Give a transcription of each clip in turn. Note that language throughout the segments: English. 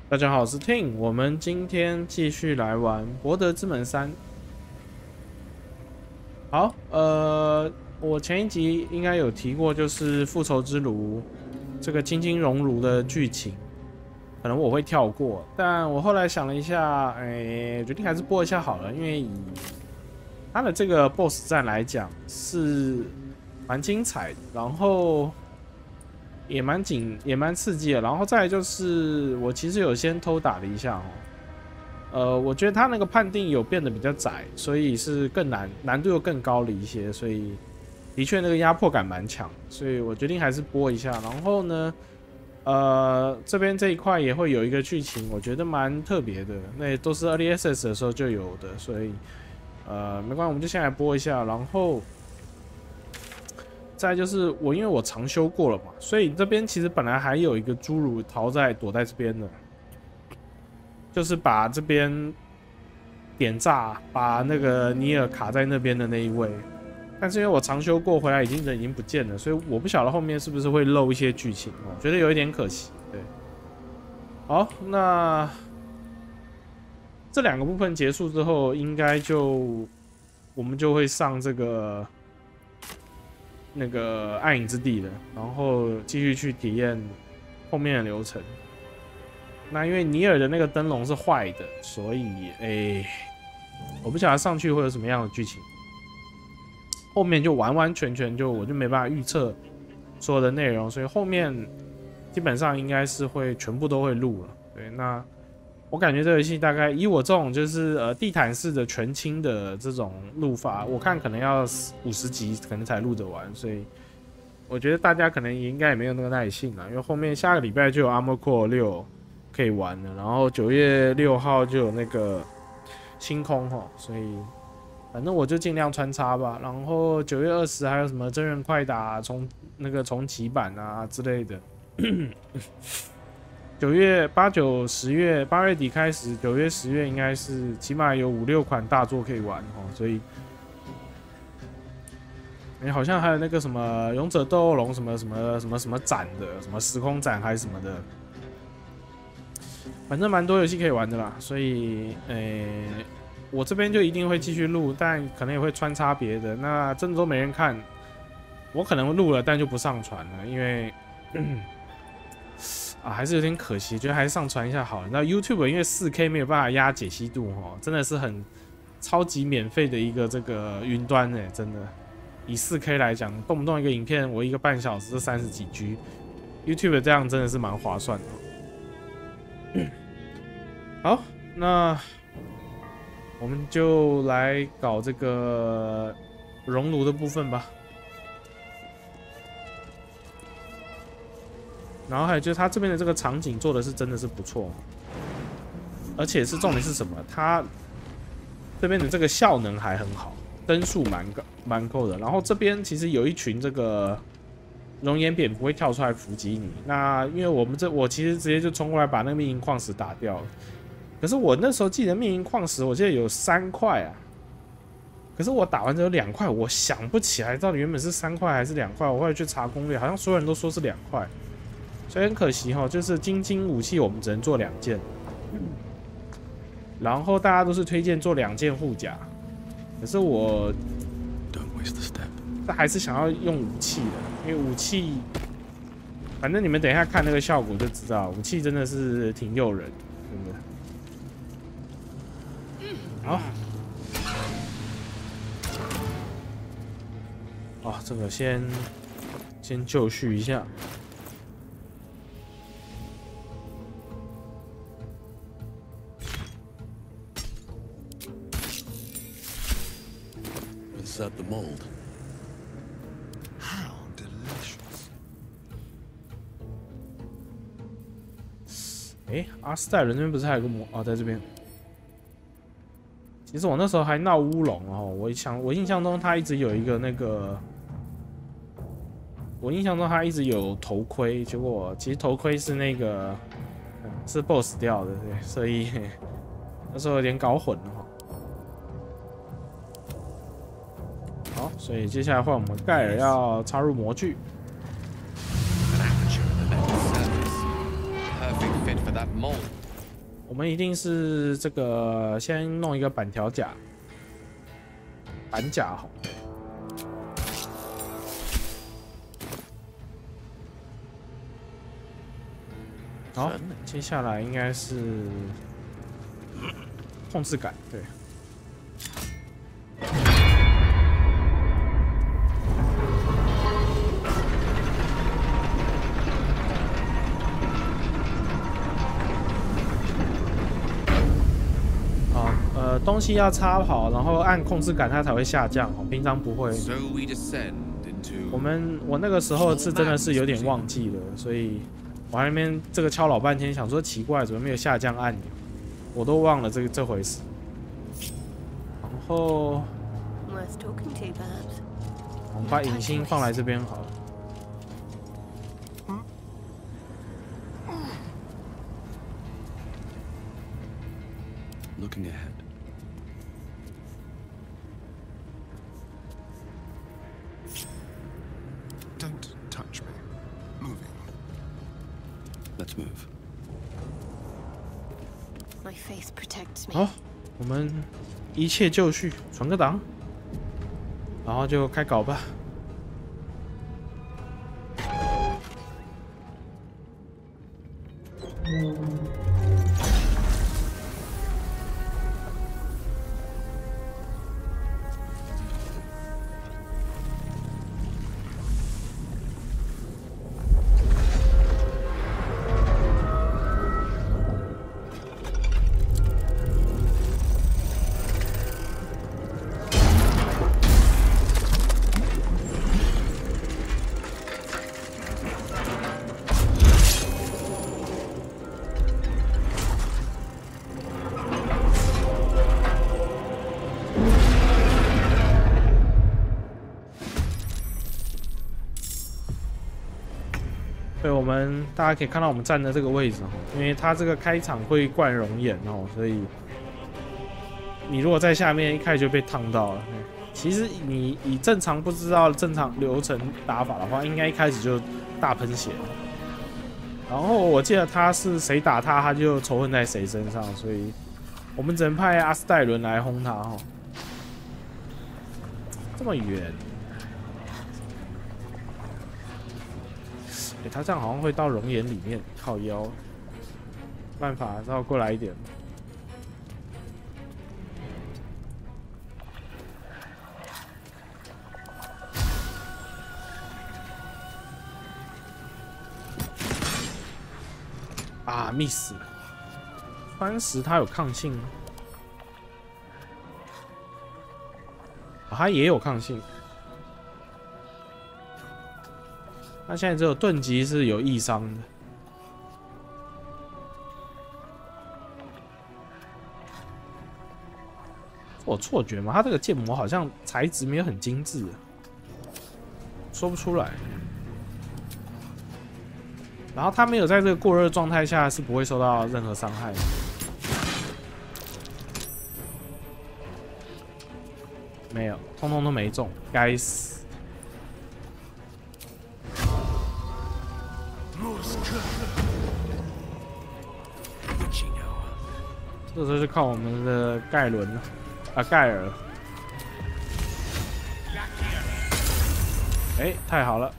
大家好，我是 Ting， 我们今天继续来玩《柏德之门3》。好，我前一集应该有提过，就是复仇之炉这个精金熔炉的剧情，可能我会跳过，但我后来想了一下，决定还是播一下好了，因为以它的这个 BOSS 战来讲是蛮精彩的，然后也蛮刺激的，然后再来就是我其实有先偷打了一下我觉得他那个判定有变得比较窄，所以是更难度又更高了一些，所以的确那个压迫感蛮强，所以我决定还是播一下。然后呢，这边这一块也会有一个剧情，我觉得蛮特别的，那也都是 Early Access 的时候就有的，所以没关系，我们就先来播一下，然后。再来就是因为我长修过了嘛，所以这边其实本来还有一个侏儒躲在这边的，就是把这边点炸，把那个尼尔卡在那边的那一位。但是因为我长修过回来，人已经不见了，所以我不晓得后面是不是会漏一些剧情我觉得有一点可惜。对，好，那这两个部分结束之后，应该我们就会上这个。那个暗影之地的，然后继续去体验后面的流程。那因为尼尔的那个灯笼是坏的，所以我不晓得上去会有什么样的剧情。后面就完全我就没办法预测所有的内容，所以后面基本上应该是会全部都会录了。对，那我感觉这游戏大概以我这种就是地毯式的全清的这种录法，我看可能要50集可能才录得完，所以我觉得大家可能应该也没有那个耐性了，因为后面下个礼拜就有 Armored Core 6可以玩了，然后9月6号就有那个星空所以反正我就尽量穿插吧。然后9月20还有什么真人快打重启版啊之类的。9月、8、9、10月，8月底开始，9月、10月应该是起码有5、6款大作可以玩所以，好像还有那个什么勇者斗恶龙什么展的，什么时空展还是什么的，反正蛮多游戏可以玩的啦。所以，我这边就一定会继续录，但可能也会穿插别的。那真的都没人看，我可能录了，但就不上传了，因为。还是有点可惜，觉得还是上传一下好了。那 YouTube 因为4K 没有办法压解析度真的是很超级免费的一个这个云端真的。以4K 来讲，动不动一个影片我1个半小时就30几 G，YouTube 这样真的是蛮划算的。好，那我们就来搞这个熔炉的部分吧。然后还有就是它这边的这个场景做的是真的是不错，而且重点是什么？它这边的这个效能还很好，灯数蛮够的。然后这边其实有一群这个熔岩蝙蝠会跳出来伏击你。那因为我其实直接就冲过来把那个命银矿石打掉了。可是我那时候记得命银矿石我记得有3块啊，可是我打完只有2块，我想不起来到底原本是3块还是2块。我后来去查攻略，好像所有人都说是2块。所以很可惜就是精武器我们只能做2件，然后大家都是推荐做2件护甲，可是我还是想要用武器的，因为武器，反正你们等一下看那个效果就知道，武器真的是挺诱人，真的。好，这个先就绪一下。Insert the mold. How delicious. 阿斯戴伦那边不是还有个在这边。其实我那时候还闹乌龙我印象中他一直有一个那个，我印象中他一直有头盔，结果其实头盔是那个是 BOSS 掉的，对，所以那时候有点搞混了好，所以接下来换我们盖尔要插入模具。Perfect fit for that mold. 我们一定是这个先弄一个板条甲，板甲好。好，接下来应该是控制杆，对。东西要插好，然后按控制杆它才会下降，平常不会。我那个时候是真的是有点忘记了，所以我在那边这个敲老半天，想说奇怪怎么没有下降按钮，我都忘了这回事。然后我们把引擎放来这边好了。Looking ahead. Don't touch me. Moving. Let's move. My faith protects me. 好，我们一切就绪，传个档，然后就开搞吧。对，我们大家可以看到我们站的这个位置哈，因为它这个开场会灌熔岩哦，所以你如果在下面一开始就被烫到了。其实你以正常不知道正常流程打法的话，应该一开始就大喷血。然后我记得他是谁打他，他就仇恨在谁身上，所以我们只能派阿斯戴伦来轰他哈。这么远。他这样好像会到熔岩里面，靠腰，办法绕过来一点。啊 ，miss 了。川石它有抗性吗？它也有抗性。他现在只有盾级是有易伤的，我错觉吗？他这个建模好像材质没有很精致，说不出来。然后他没有在这个过热状态下是不会受到任何伤害的。没有，通通都没中，该死！这时候就靠我们的盖伦了，盖尔。哎，太好了！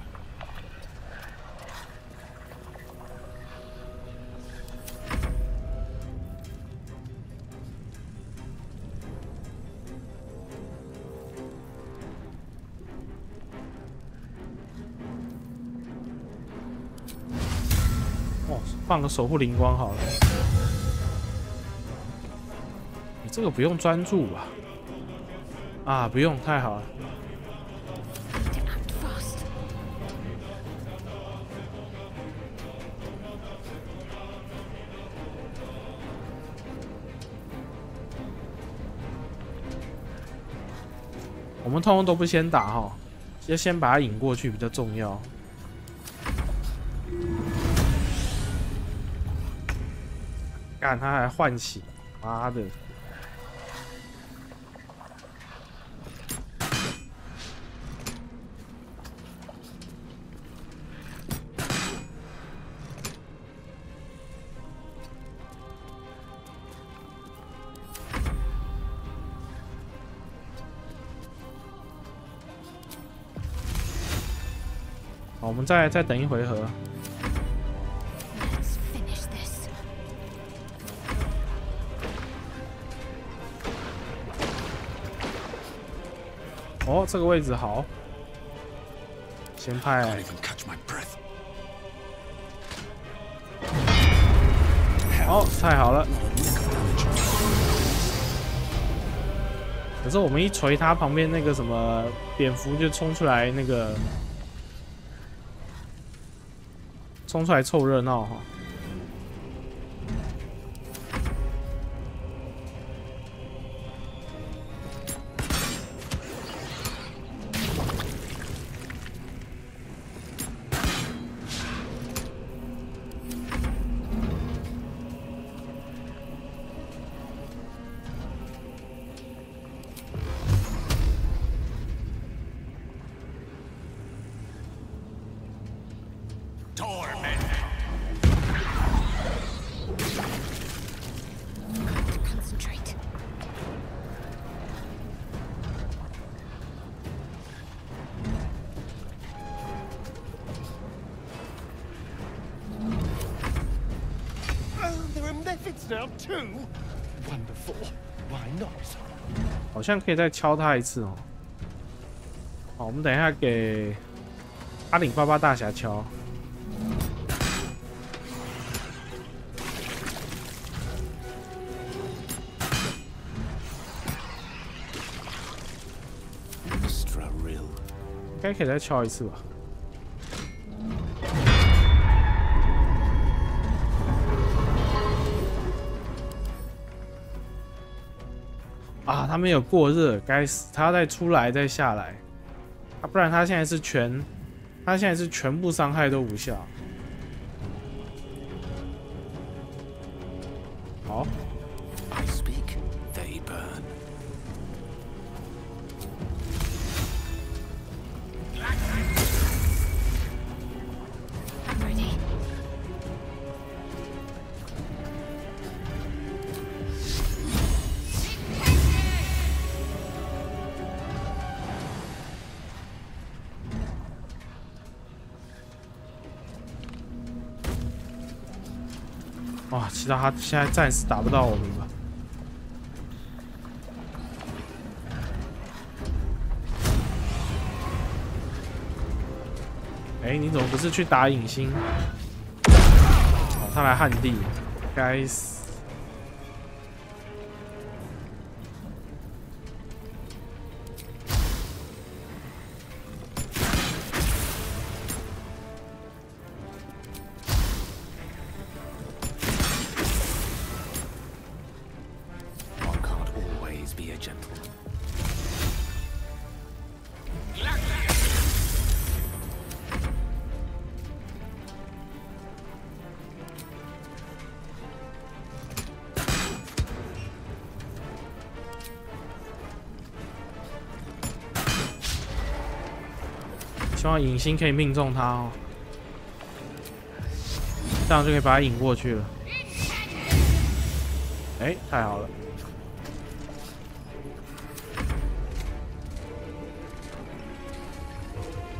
哦，放个守护灵光好了。这个不用专注吧？啊，不用，太好了。我们通通都不先打哈，要先把它引过去比较重要。干，他还唤醒，妈的！我们再等一回合。 Let's finish this. 哦，这个位置好。先 Can't 派 even catch my breath. 哦，太好了。 Not a lick of damage. 可是我们一锤他旁边那个什么蝙蝠就冲出来，那个冲出来凑热闹哈。Concentrate. Oh, there are methods now too. Wonderful. Why not? 好像可以再敲他一次哦。好，我们等一下给808大侠敲。 应该可以再敲一次吧。啊，他没有过热，该死！他要再出来再下来，啊，不然他现在是全部伤害都无效。好。 I speak, they burn. I'm ready. 哇，其实他现在暂时打不到我们吧？哎，你怎么不是去打影星？哦，他来旱地，该死！希望影星可以命中他哦，这样就可以把他引过去了。哎，太好了！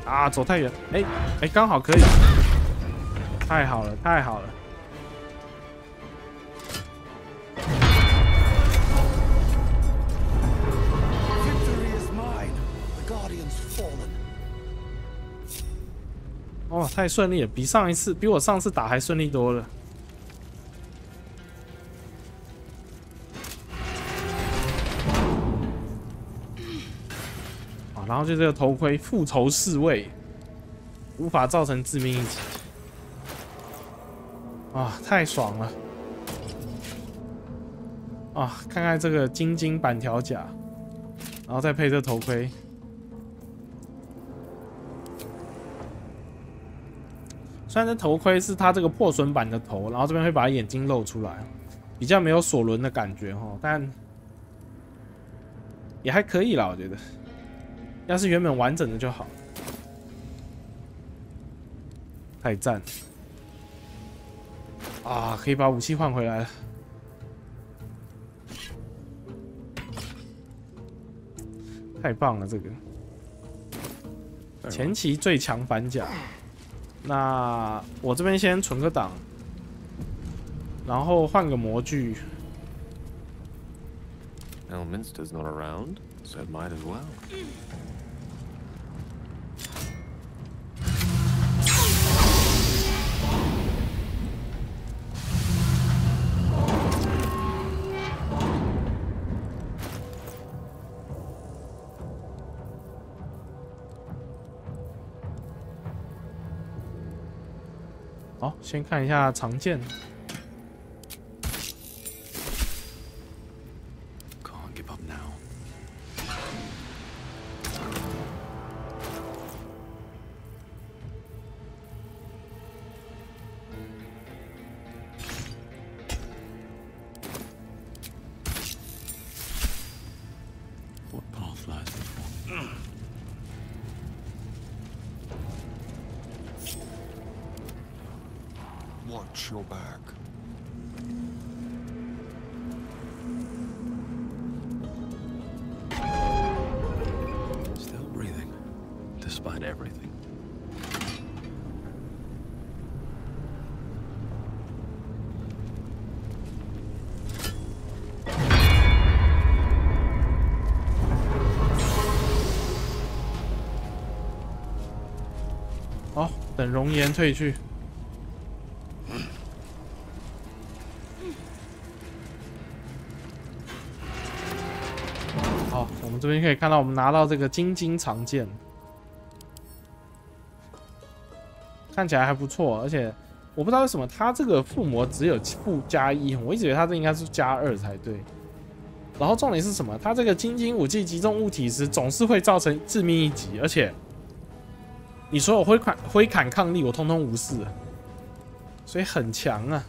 啊，走太远，哎哎，刚好可以，太好了，太好了！ 哦，太顺利了，比我上次打还顺利多了。啊，然后就这个头盔，复仇侍卫，无法造成致命一击。啊，太爽了！啊，看看这个金金板条甲，然后再配这头盔。 虽然这头盔是它这个破损版的头，然后这边会把眼睛露出来，比较没有索伦的感觉哈，但也还可以啦，我觉得。要是原本完整的就好，太赞啊！可以把武器换回来了，太棒了！这个前期最强反甲。那我这边先存个档，然后换个模具。 Elminster's not around, so it might as well. 好，先看一下常见。 Can't give up now. What path lies before? Watch your back. Still breathing, despite everything. 好，等熔岩退去。 好，我们这边可以看到，我们拿到这个精金长剑，看起来还不错，而且我不知道为什么它这个附魔只有附加1，我一直以为它这应该是加2才对。然后重点是什么？它这个精金武器击中物体时，总是会造成致命一击，而且你所有挥砍抗力我通通无视，所以很强啊。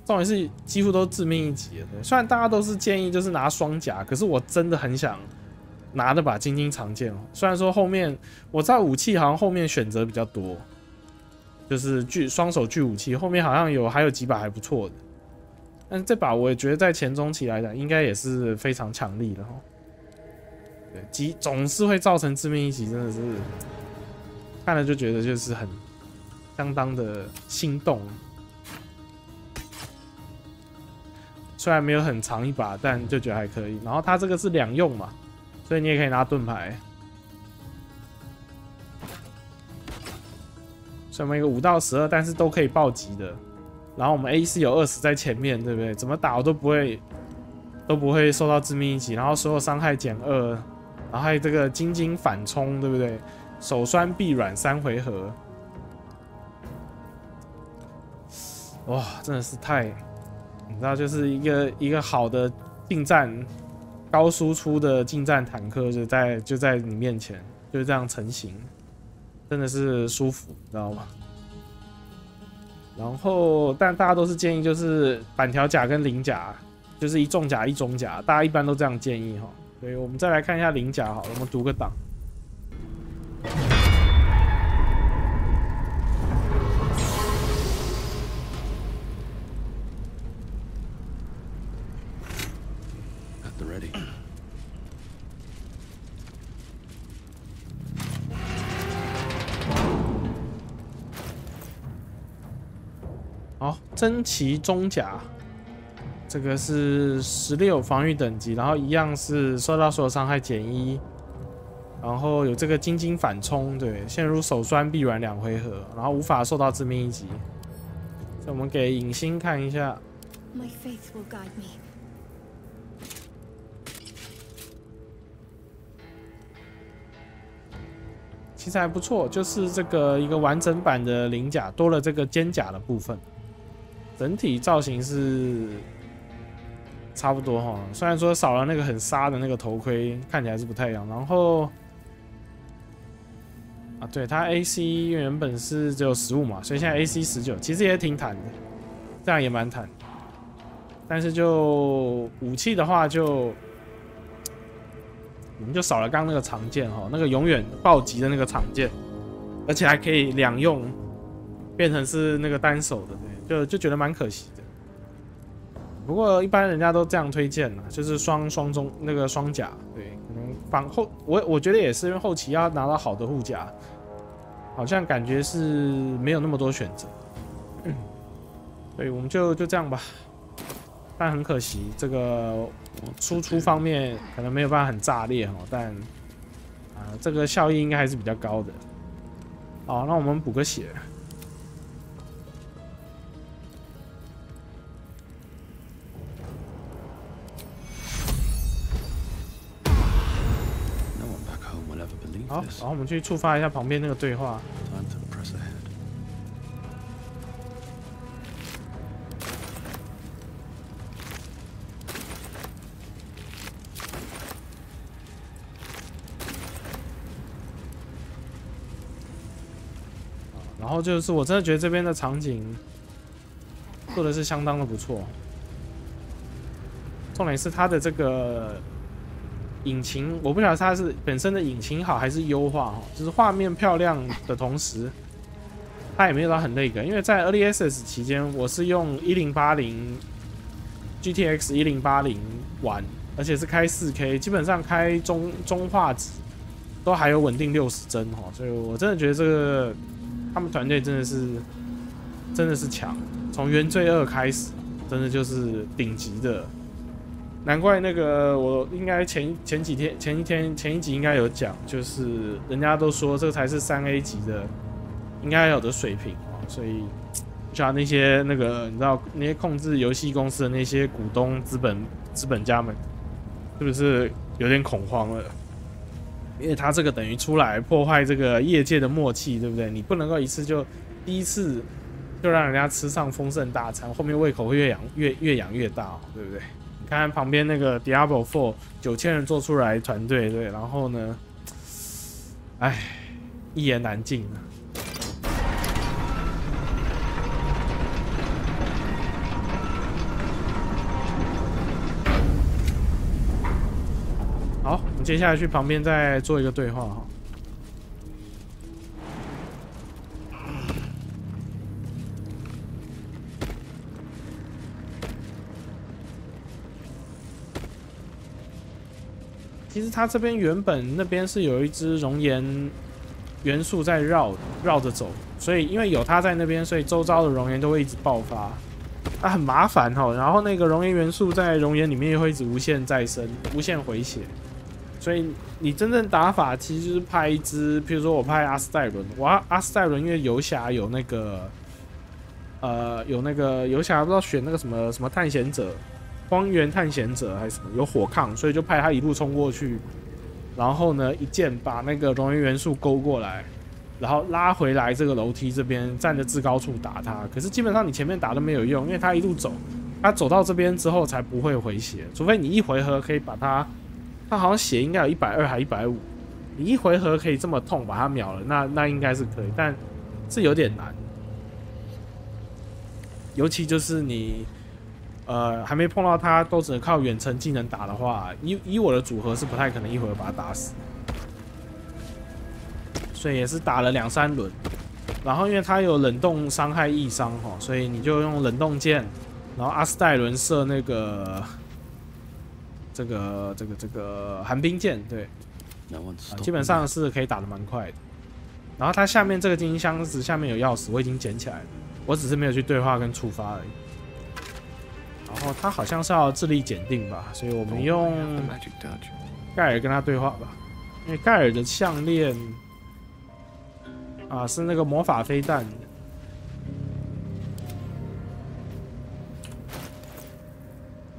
重点是几乎都致命一击了。虽然大家都是建议就是拿双甲，可是我真的很想拿那把精金长剑哦。虽然说后面我知道武器好像后面选择比较多，就是双手巨武器，后面好像还有几把还不错的。但是这把我也觉得在前中期来讲，应该也是非常强力的哈。对，总是会造成致命一击，真的是看了就觉得就是很相当的心动。 虽然没有很长一把，但就觉得还可以。然后它这个是2用嘛，所以你也可以拿盾牌。所以我们一个5到12，但是都可以暴击的。然后我们 AC 有20在前面，对不对？怎么打我都不会受到致命一击。然后所有伤害减2，然后还有这个精金反冲，对不对？手酸臂软3回合。哇，真的是太…… 你知道，就是一个好的近战、高输出的近战坦克就在你面前，就是这样成型，真的是舒服，你知道吗？然后，但大家都是建议就是板条甲跟鳞甲，就是一重甲一中甲，大家一般都这样建议哈。所以我们再来看一下鳞甲好了，我们读个档。 Ready. 好，珍奇中甲，这个是16防御等级，然后一样是受到所有伤害减1，然后有这个精金反冲，对，陷入手酸臂软2回合，然后无法受到致命一击。所以我们给影星看一下。 My faith will guide me. 其实还不错，就是这个一个完整版的鳞甲，多了这个肩甲的部分，整体造型是差不多哈。虽然说少了那个很杀的那个头盔，看起来是不太一样。然后啊，对，它 AC 原本是只有15嘛，所以现在 AC 19，其实也挺坦的，这样也蛮坦。但是就武器的话就。 我们就少了刚刚那个长剑哈，那个永远暴击的那个长剑，而且还可以2用，变成是那个单手的，对，就觉得蛮可惜的。不过一般人家都这样推荐啦，就是双中那个双甲，对，可能我觉得也是因为后期要拿到好的护甲，好像感觉是没有那么多选择。所以我们就这样吧。但很可惜，这个输出方面可能没有办法很炸裂哦，但这个效益应该还是比较高的。好，那我们补个血。好，然后我们去触发一下旁边那个对话。然后就是我真的觉得这边的场景做的是相当的不错，重点是它的这个引擎，我不晓得它是本身的引擎好还是优化哈，就是画面漂亮的同时，它也没有到很那个，因为在 Early Access 期间我是用1080 GTX 1080玩，而且是开 4K， 基本上开中画质都还有稳定60帧哈，所以我真的觉得这个。他们团队真的是强，从原罪2开始，真的就是顶级的。难怪那个我应该前一集应该有讲，就是人家都说这个才是3A 级的应该有的水平啊，所以不晓得那些你知道那些控制游戏公司的那些股东资本家们，是不是有点恐慌了？因为他这个等于出来破坏这个业界的默契，对不对？你不能够第一次就让人家吃上丰盛大餐，后面胃口会越养越大，对不对？你看看旁边那个 Diablo 4 9000人做出来团队，对，然后呢，哎，一言难尽啊。好，我们接下来去旁边再做一个对话哈。其实它这边原本那边是有一只熔岩元素在绕着走，所以因为有它在那边，所以周遭的熔岩都会一直爆发，很麻烦哈。然后那个熔岩元素在熔岩里面又会一直无限再生、无限回血。所以你真正打法其实就是派一只，譬如说我派阿斯戴伦，阿斯戴伦因为游侠有那个游侠不知道选那个什么探险者，荒原探险者还是什么有火抗，所以就派他一路冲过去，然后呢一剑把那个熔岩元素勾过来，然后拉回来这个楼梯这边站着制高处打他。可是基本上你前面打都没有用，因为他一路走，他走到这边之后才不会回血，除非你一回合可以把他。他好像血应该有120还150，你一回合可以这么痛把他秒了，那应该是可以，但是有点难。尤其就是你还没碰到他，都只能靠远程技能打的话，以我的组合是不太可能一回合把他打死。所以也是打了2、3轮，然后因为他有冷冻伤害异伤哈，所以你就用冷冻剑，然后阿斯戴伦射那个。这个寒冰剑，对，基本上是可以打得蛮快的。然后它下面这个金箱子下面有钥匙，我已经捡起来了，我只是没有去对话跟触发而已。然后它好像是要智力检定吧，所以我们用盖尔跟他对话吧，因为盖尔的项链是那个魔法飞弹。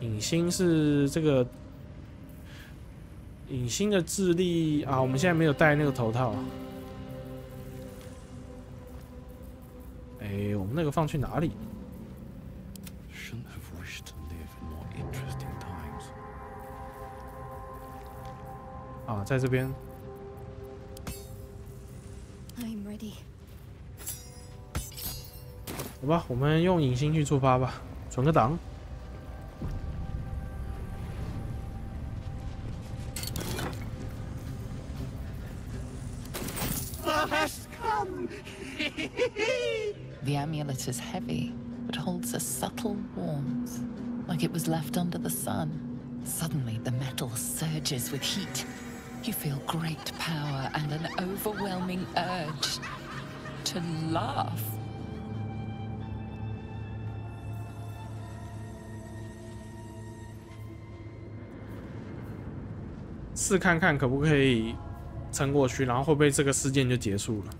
影星是这个影星的智力我们现在没有戴那个头套。我们那个放去哪里？在这边。好吧，我们用影星去触发吧，存个档。The amulet is heavy, but holds a subtle warmth, like it was left under the sun. Suddenly, the metal surges with heat. You feel great power and an overwhelming urge. to laugh. 试看看可不可以撑过去，然后会不会这个事件就结束了？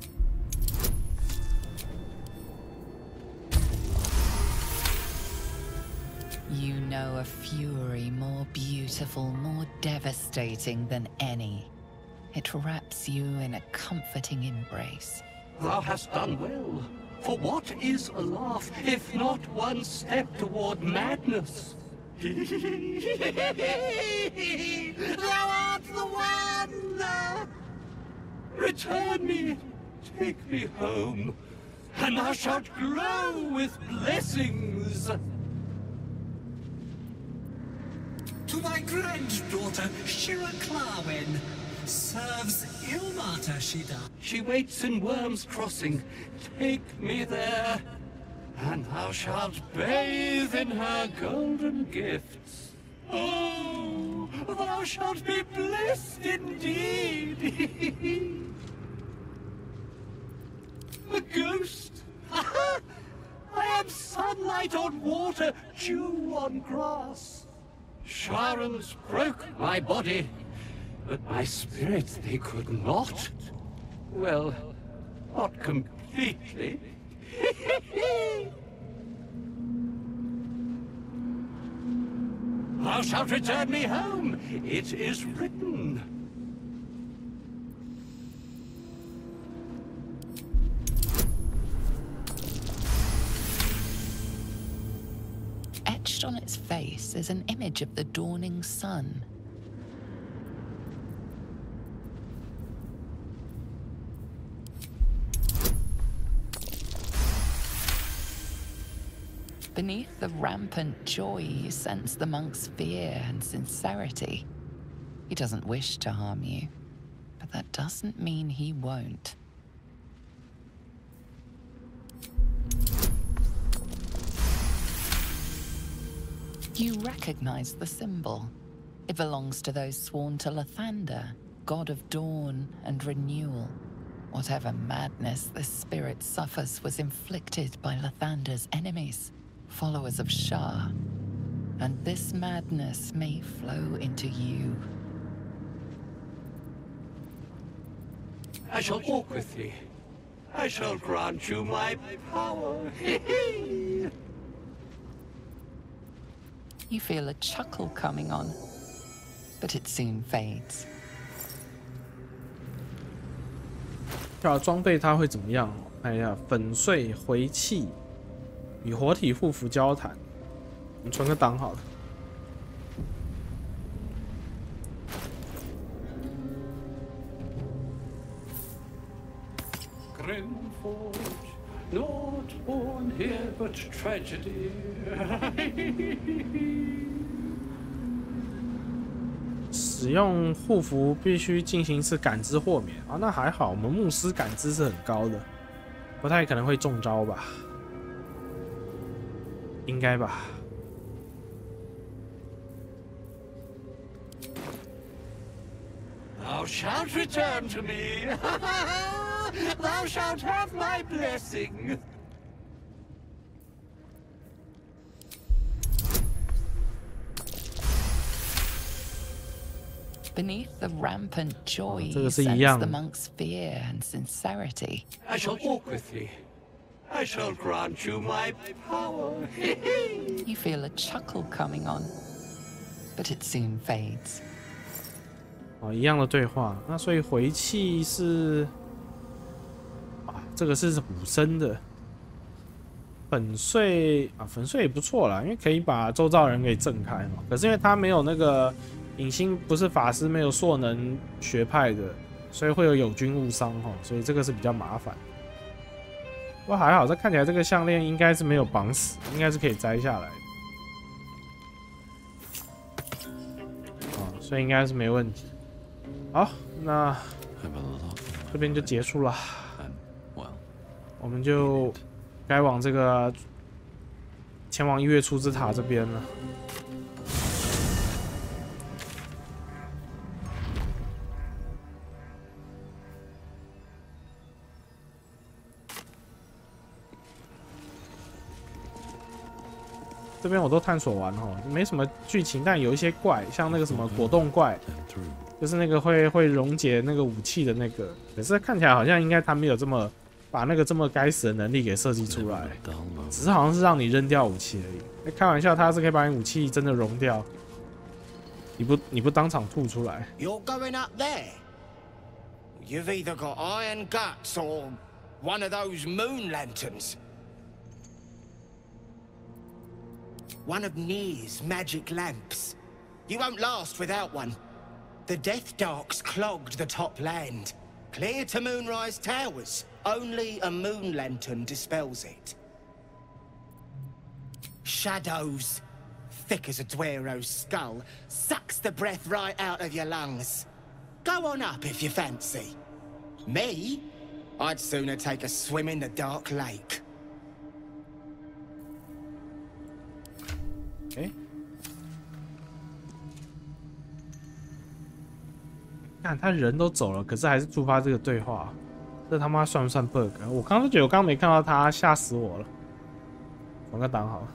You know a fury more beautiful, more devastating than any. It wraps you in a comforting embrace. Thou hast done well. For what is a laugh, if not one step toward madness? Thou art the one! Return me, take me home, and thou shalt glow with blessings. To my granddaughter, Shira Clarwen. Serves Ilmata, she does. She waits in Worm's Crossing. Take me there, and thou shalt bathe in her golden gifts. Oh, thou shalt be blessed indeed. A ghost. I am sunlight on water, dew on grass. Sharons broke my body, but my spirit they could not. Well, not completely. Thou shalt return me home. It is written. Etched on its face is an image of the dawning sun. Beneath the rampant joy, you sense the monk's fear and sincerity. He doesn't wish to harm you, but that doesn't mean he won't. You recognize the symbol. It belongs to those sworn to Lathander, god of dawn and renewal. Whatever madness this spirit suffers was inflicted by Lathander's enemies, followers of Shah. And this madness may flow into you. I shall walk with thee. I shall grant you my power. You feel a chuckle coming on, but it soon fades. 跳装备它会怎么样？看一下，粉碎、回气，与活体护符交谈。我们存个档好了。Grimforge, not born here but tragedy. 使用护符必须进行一次感知豁免啊，那还好，我们牧师感知是很高的，不太可能会中招吧？应该吧。 Thou shalt return to me. Thou shalt have my blessing. Beneath the rampant joy, 这个 you 是一 sense 样 the monk's fear and sincerity. I shall walk with thee. I shall grant you my power. You feel a chuckle coming on, but it soon fades. 哦，一样的对话。那所以回气是啊，这个是武僧的粉碎啊，粉碎也不错啦，因为可以把周遭人给震开嘛。可是因为他没有那个影星，不是法师，没有硕能学派的，所以会有军误伤哈，所以这个是比较麻烦。不过还好，这看起来这个项链应该是没有绑死，应该是可以摘下来的。啊，所以应该是没问题。 好，那这边就结束了，我们就该往这个前往1月出之塔这边了。这边我都探索完哦，没什么剧情，但有一些怪，像那个什么果冻怪，就是那个会溶解那个武器的那个，可是看起来好像应该他没有这么把那个这么该死的能力给设计出来，只是好像是让你扔掉武器而已。开玩笑，他是可以把你武器真的融掉，你不当场吐出来。You're going up there? You've either got iron guts or one of those moon lanterns. One of Nir's magic lamps. You won't last without one. The Death Darks clogged the top land. Clear to Moonrise Towers. Only a moon lantern dispels it. Shadows, thick as a Dwero's skull, sucks the breath right out of your lungs. Go on up if you fancy. Me? I'd sooner take a swim in the dark lake. 看他人都走了，可是还是触发这个对话，这他妈算不算 bug？ 我刚刚觉得我刚刚没看到他，吓死我了。转个档好了。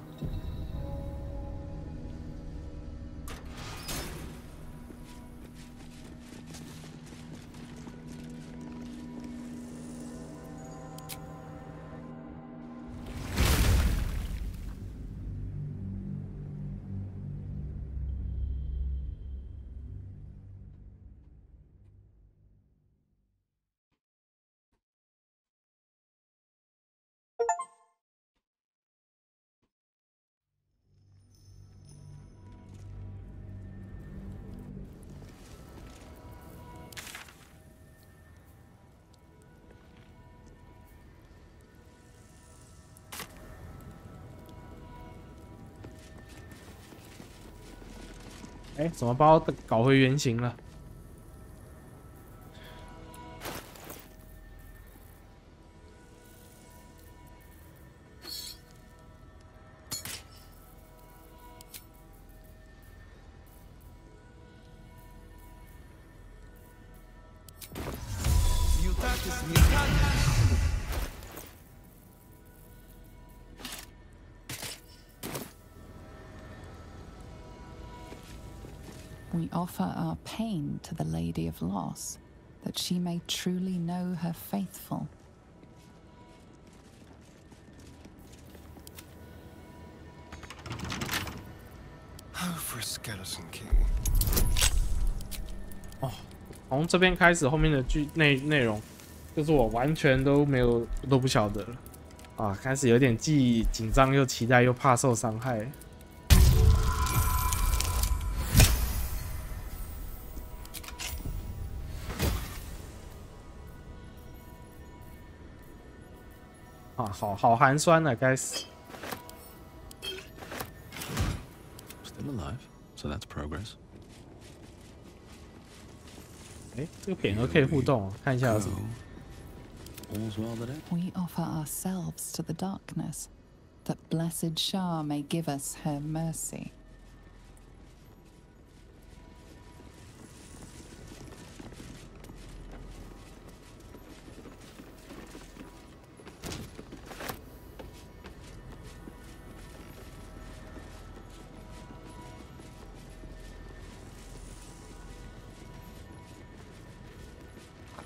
哎，怎么把我搞回原形了？We offer our pain to the Lady of Loss, that she may truly know her faithful. Oh, for a skeleton key. 哦，从这边开始，后面的内容，就是我完全都不晓得了啊，开始有点既紧张又期待又怕受伤害。啊，好寒酸啊，该死。Still alive, so that's progress. 哎，这个匾额可以互动，看一下有什么。All's well that ends. We offer ourselves to the darkness, that blessed Shah may give us her mercy.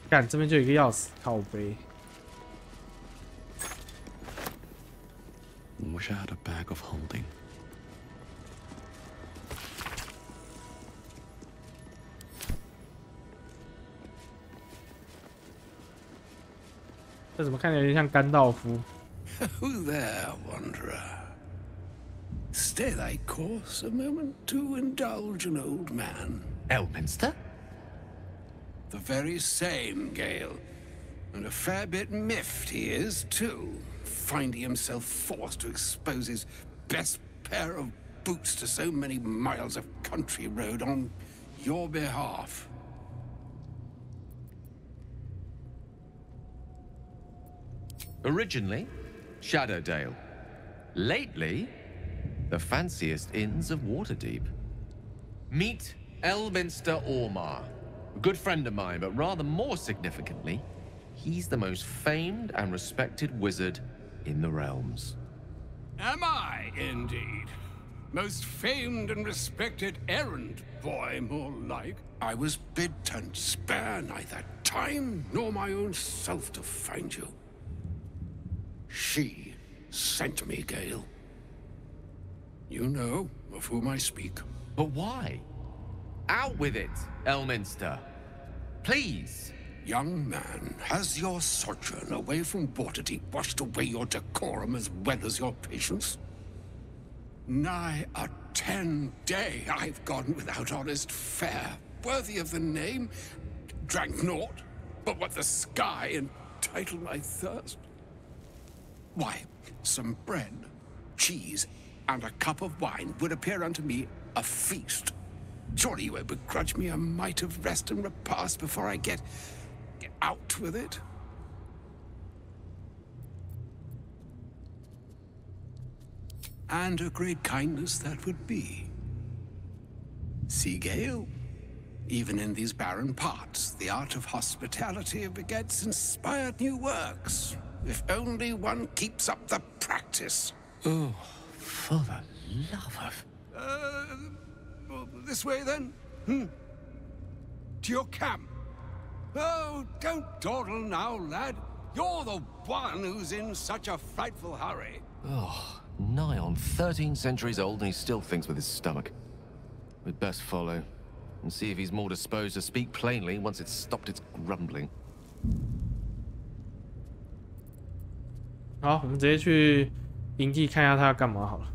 干，这边就有一个钥匙，靠背。Wish I had a bag of holding. 这怎么看起来有点像甘道夫？ Who there, wanderer? Stay thy course a moment to indulge an old man. Elminster? The very same, Gale. And a fair bit miffed he is, too, finding himself forced to expose his best pair of boots to so many miles of country road on your behalf. Originally, Shadowdale. Lately, the fanciest inns of Waterdeep. Meet Elminster Ormar. A good friend of mine, but rather more significantly, he's the most famed and respected wizard in the realms. Am I, indeed? Most famed and respected errand boy, more like. I was bid to spare neither time nor my own self to find you. She sent me, Gale. You know of whom I speak. But why? Out with it, Elminster. Please. Young man, has your sojourn away from Waterdeep washed away your decorum as well as your patience? Nigh a 10-day I've gone without honest fare, worthy of the name. Drank naught but what the sky entitled my thirst. Why, some bread, cheese, and a cup of wine would appear unto me a feast. Surely you won't begrudge me a mite of rest and repast before I get out with it? And a great kindness that would be. See, Gale, even in these barren parts, the art of hospitality begets inspired new works. If only one keeps up the practice. Oh, for the love of... This way then? To your camp. Oh, don't dawdle now, lad. You're the one who's in such a frightful hurry. Oh, nigh on 13 centuries old and he still thinks with his stomach. We'd best follow and see if he's more disposed to speak plainly once it's stopped its grumbling. 好，我们直接去营地看一下他要干嘛好了。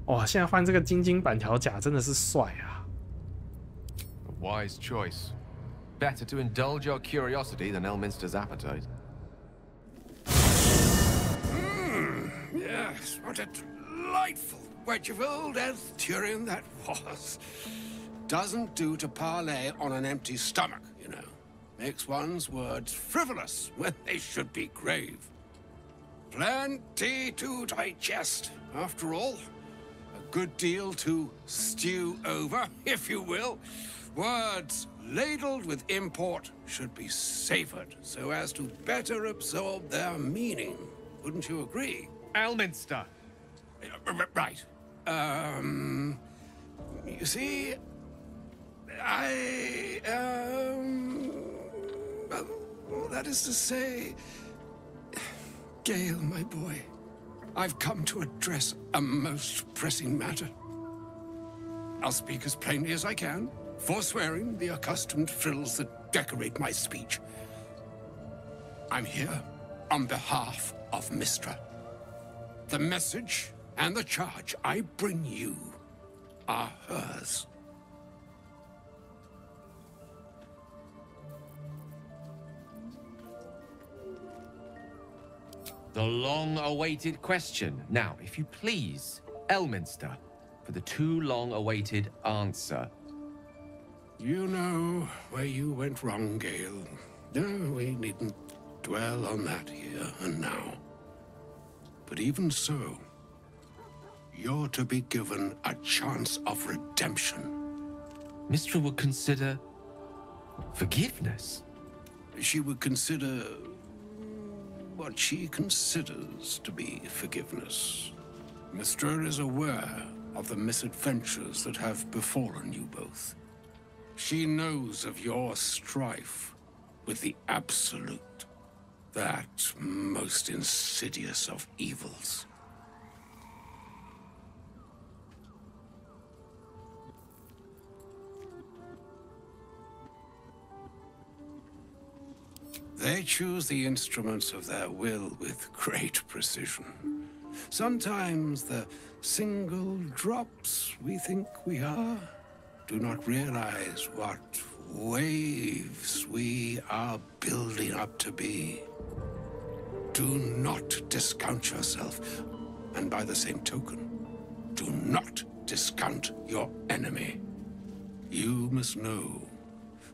哇，现在换这个金金板条甲真的是帅啊！ A wise choice. Better to indulge your curiosity than Elminster's appetite. Yes, what a delightful wedge of old Arthurian that was. Doesn't do to parley on an empty stomach, you know. Makes one's words frivolous when they should be grave. Plenty to digest, after all. A good deal to stew over, if you will. Words ladled with import should be savored so as to better absorb their meaning. Wouldn't you agree? Elminster! Right. You see, well, that is to say, Gale, my boy, I've come to address a most pressing matter. I'll speak as plainly as I can, forswearing the accustomed frills that decorate my speech. I'm here on behalf of Mystra. The message and the charge I bring you are hers. The long-awaited question. Now, if you please, Elminster, for the too long-awaited answer. You know where you went wrong, Gale. No, we needn't dwell on that here and now. But even so, you're to be given a chance of redemption. Mystra would consider forgiveness. She would consider what she considers to be forgiveness. Mystra is aware of the misadventures that have befallen you both. She knows of your strife with the Absolute, that most insidious of evils. They choose the instruments of their will with great precision. Sometimes the single drops we think we are do not realize what waves we are building up to be. Do not discount yourself, and by the same token, do not discount your enemy. You must know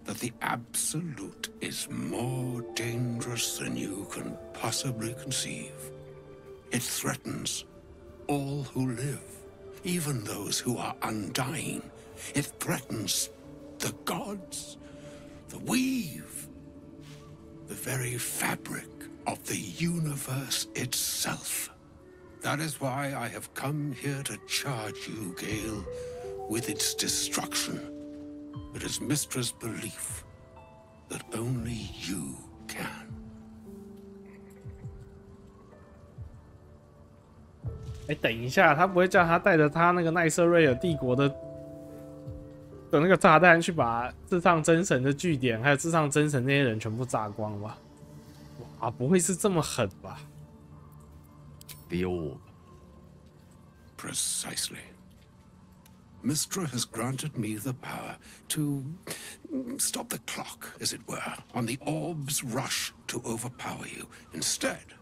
that the Absolute is more dangerous than you can possibly conceive. It threatens all who live, even those who are undying. It threatens the gods, the weave, the very fabric of the universe itself. That is why I have come here to charge you, Gale, with its destruction. It is Mystra's belief that only you can. 哎，等一下，他不会叫他带着他那个奈瑟瑞尔帝国的那个炸弹去把至上真神的据点，还有至上真神那些人全部炸光吧？哇，不会是这么狠吧 The orb. Precisely. Mystra has granted me the power to stop the clock, as it were, on the orb's rush to overpower you. Instead,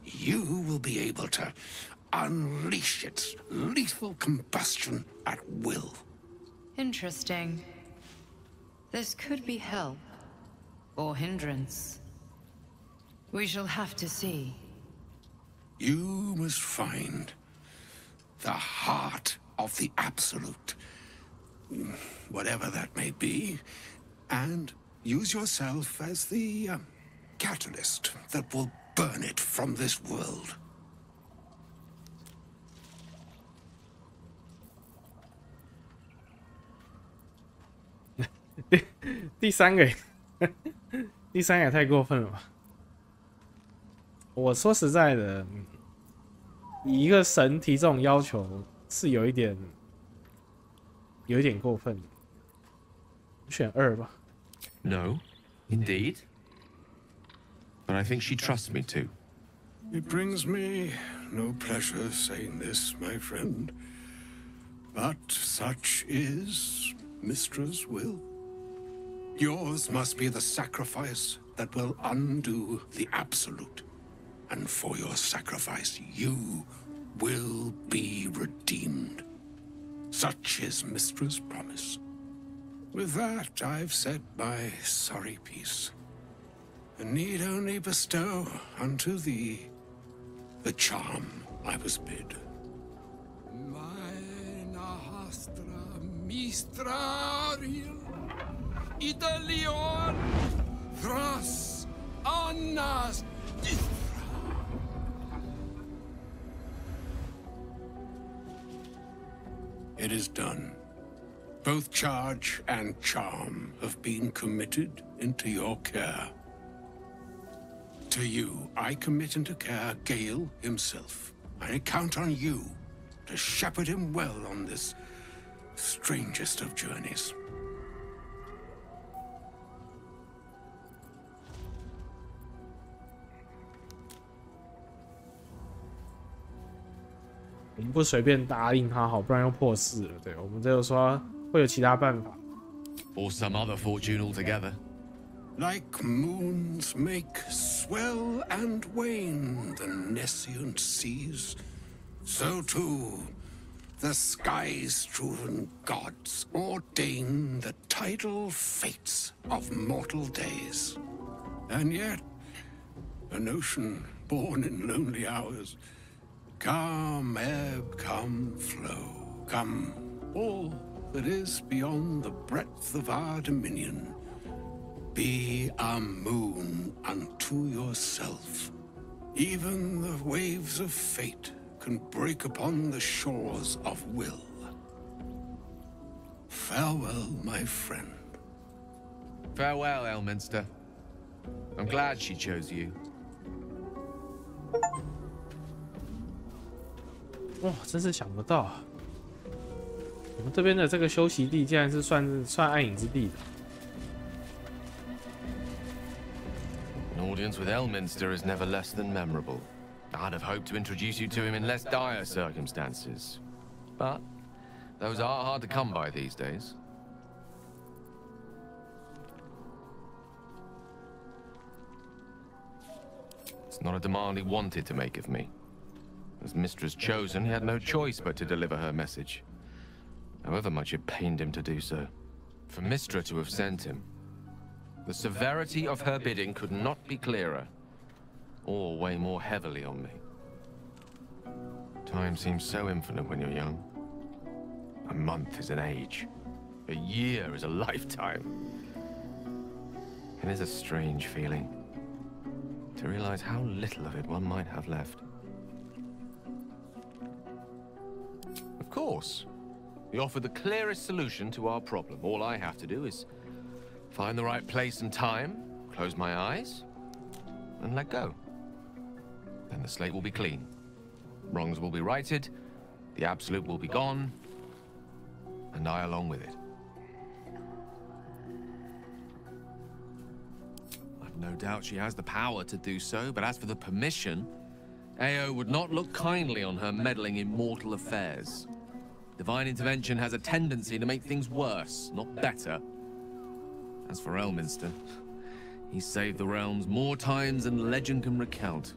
you will be able to unleash its lethal combustion at will. Interesting. This could be help or hindrance. We shall have to see. You must find the heart of the Absolute, whatever that may be, and use yourself as the catalyst that will burn it from this world. 第三个也太过分了吧！我说实在的，以一个神提这种要求是有一点过分的。我选2吧。No, indeed. But I think she trusts me too. It brings me no pleasure saying this, my friend, but such is Mystra's will. Yours must be the sacrifice that will undo the Absolute. And for your sacrifice, you will be redeemed. Such is Mystra's promise. With that, I've said my sorry piece, and need only bestow unto thee the charm I was bid. Mina hastra mistrariel Italion Thras Annas Dithra. It is done. Both charge and charm have been committed into your care. To you, I commit into care Gale himself. I count on you to shepherd him well on this strangest of journeys. 我们不随便答应他，好，不然又破事了。对，我们这就说会有其他办法。Or some other fortune altogether. Like moons make swell and wane the nescient seas, so too the sky-strewn gods ordain the tidal fates of mortal days. And yet, an ocean born in lonely hours, come ebb, come flow, come all that is beyond the breadth of our dominion. Be a moon unto yourself. Even the waves of fate can break upon the shores of will. Farewell, my friend. Farewell, Elminster. I'm glad she chose you. 哇，真是想不到啊！我们这边的这个休息地竟然是算暗影之地的。An audience with Elminster is never less than memorable. I'd have hoped to introduce you to him in less dire circumstances. But those are hard to come by these days. It's not a demand he wanted to make of me. As Mistress chosen, he had no choice but to deliver her message. However much it pained him to do so. For Mystra to have sent him, the severity of her bidding could not be clearer, or weigh more heavily on me. Time seems so infinite when you're young. A month is an age. A year is a lifetime. It is a strange feeling to realize how little of it one might have left. course. We offer the clearest solution to our problem. All I have to do is find the right place and time, close my eyes, and let go. Then the slate will be clean. Wrongs will be righted, the absolute will be gone, and I along with it. I've no doubt she has the power to do so, but as for the permission, Ao would not look kindly on her meddling in mortal affairs. Divine intervention has a tendency to make things worse, not better. As for Elminster, he saved the realms more times than legend can recount.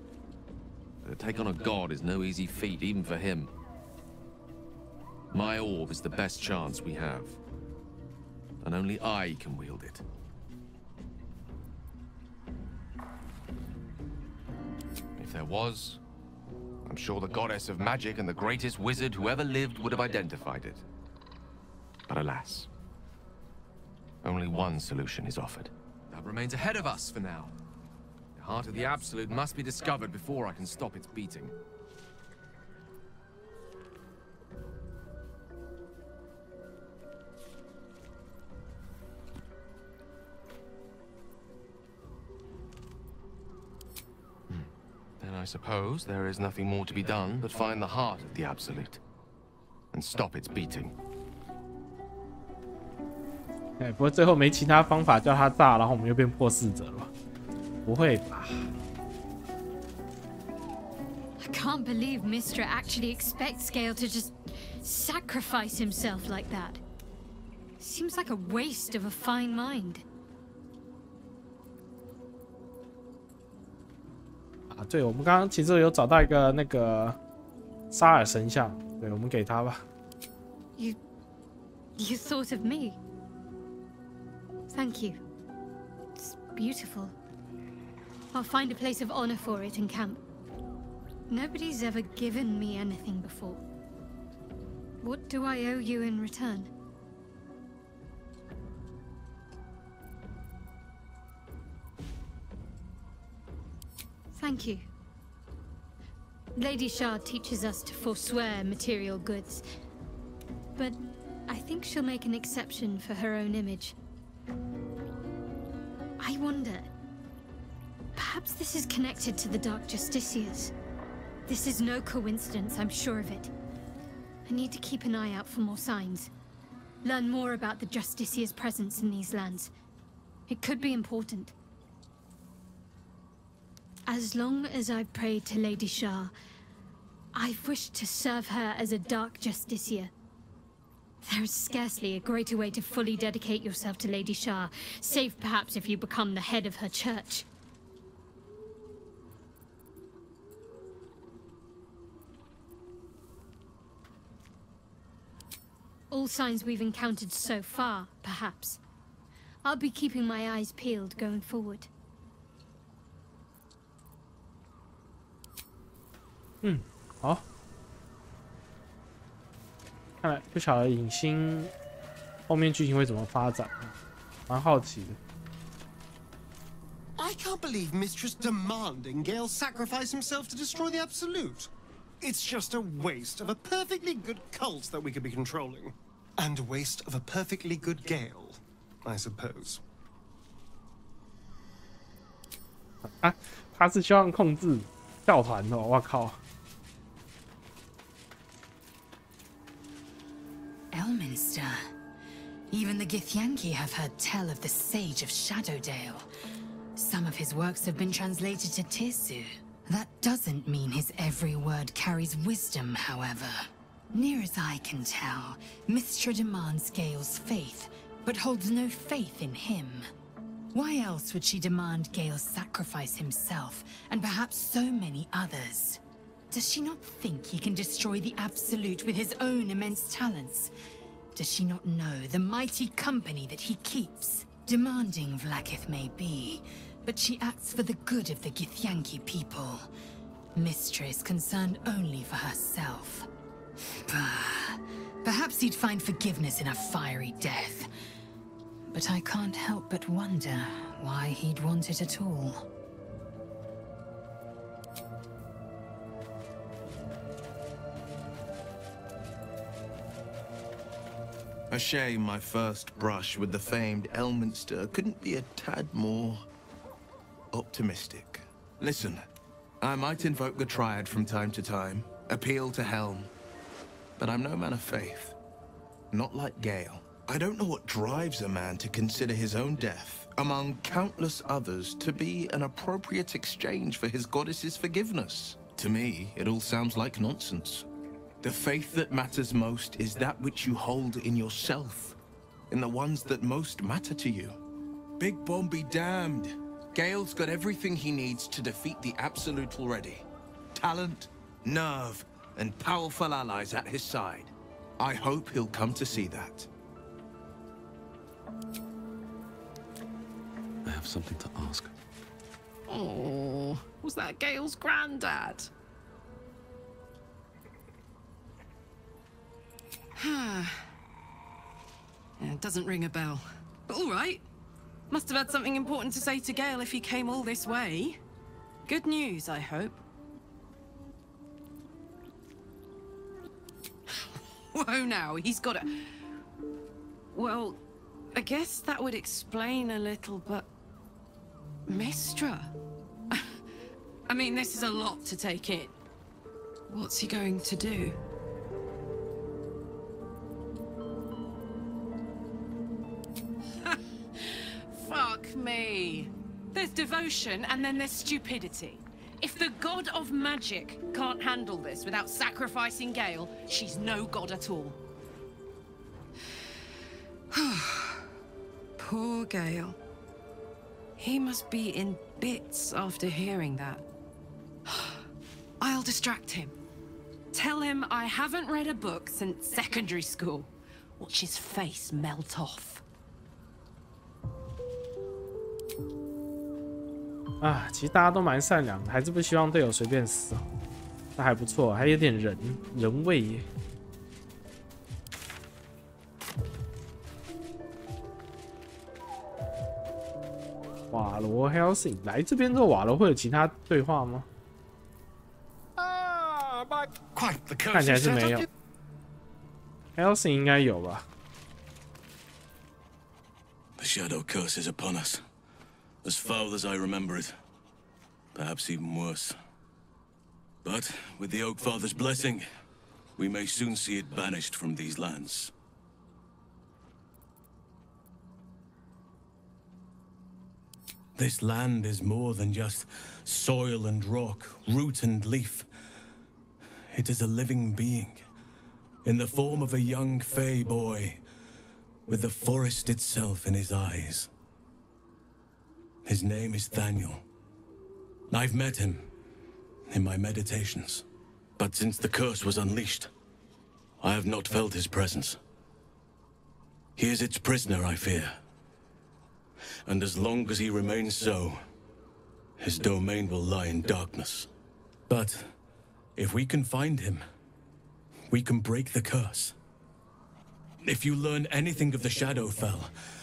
But to take on a god is no easy feat, even for him. My orb is the best chance we have, and only I can wield it. If there was, I'm sure the goddess of magic and the greatest wizard who ever lived would have identified it. But alas, only one solution is offered. That remains ahead of us for now. The heart of the Absolute must be discovered before I can stop its beating. Then I suppose there is nothing more to be done but find the heart of the Absolute and stop its beating. 不过最后没其他方法叫他炸，然后我们又变破4者了，不会吧 I can't believe Mistra actually expects Gale to just sacrifice himself like that. Seems like a waste of a fine mind. 对，我们刚刚其实有找到一个那个沙尔神像，对，我们给他吧。You thought of me. Thank you. It's beautiful. I'll find a place of honor for it in camp. Nobody's ever given me anything before. What do I owe you in return? Thank you. Lady Shard teaches us to forswear material goods, but I think she'll make an exception for her own image. I wonder, perhaps this is connected to the Dark Justiciars. This is no coincidence, I'm sure of it. I need to keep an eye out for more signs. Learn more about the Justiciars' presence in these lands. It could be important. As long as I've prayed to Lady Shah, I've wished to serve her as a Dark Justiciar. There is scarcely a greater way to fully dedicate yourself to Lady Shah, save perhaps if you become the head of her church. All signs we've encountered so far, perhaps. I'll be keeping my eyes peeled going forward. 好。看来不晓得影星后面剧情会怎么发展，蛮好奇的。I can't believe Mistress demanding Gale sacrifice himself to destroy the Absolute. It's just a waste of a perfectly good cult that we could be controlling. And a waste of a perfectly good Gale, I suppose. 啊，他是希望控制教团的，我靠！ Elminster. Even the Githyanki have heard tell of the Sage of Shadowdale. Some of his works have been translated to Tirsu. That doesn't mean his every word carries wisdom, however. Near as I can tell, Mistra demands Gale's faith, but holds no faith in him. Why else would she demand Gale sacrifice himself, and perhaps so many others? Does she not think he can destroy the Absolute with his own immense talents? Does she not know the mighty company that he keeps? Demanding Vlaakith may be, but she acts for the good of the Githyanki people. Mistra is concerned only for herself. Perhaps he'd find forgiveness in a fiery death. But I can't help but wonder why he'd want it at all. A shame my first brush with the famed Elminster couldn't be a tad more optimistic. Listen, I might invoke the Triad from time to time, appeal to Helm, but I'm no man of faith. Not like Gale. I don't know what drives a man to consider his own death, among countless others, to be an appropriate exchange for his goddess's forgiveness. To me, it all sounds like nonsense. The faith that matters most is that which you hold in yourself, in the ones that most matter to you. Big Bomb be damned. Gale's got everything he needs to defeat the Absolute already. Talent, nerve, and powerful allies at his side. I hope he'll come to see that. I have something to ask. Oh, was that Gale's granddad? It doesn't ring a bell. But all right. Must have had something important to say to Gale if he came all this way. Good news, I hope. Whoa now, he's got a... Well, I guess that would explain a little, but... Mystra? I mean, this is a lot to take in. What's he going to do? Fuck me. There's devotion and then there's stupidity. If the god of magic can't handle this without sacrificing Gale, she's no god at all. Poor Gale. He must be in bits after hearing that. I'll distract him. Tell him I haven't read a book since secondary school. Watch his face melt off. 啊，其实大家都蛮善良的，还是不希望队友随便死哦。那还不错，还有点人味耶。瓦罗 Helsing 来这边之后，瓦罗会有其他对话吗？看起来是没有。Helsing 应该有吧。The shadow curse is upon us. As foul as I remember it. Perhaps even worse. But, with the Oak Father's blessing, we may soon see it banished from these lands. This land is more than just soil and rock, root and leaf. It is a living being, in the form of a young Fey boy, with the forest itself in his eyes. His name is Thaniel. I've met him in my meditations, but since the curse was unleashed, I have not felt his presence. He is its prisoner, I fear. And as long as he remains so, his domain will lie in darkness. But if we can find him, we can break the curse. If you learn anything of the Shadowfell,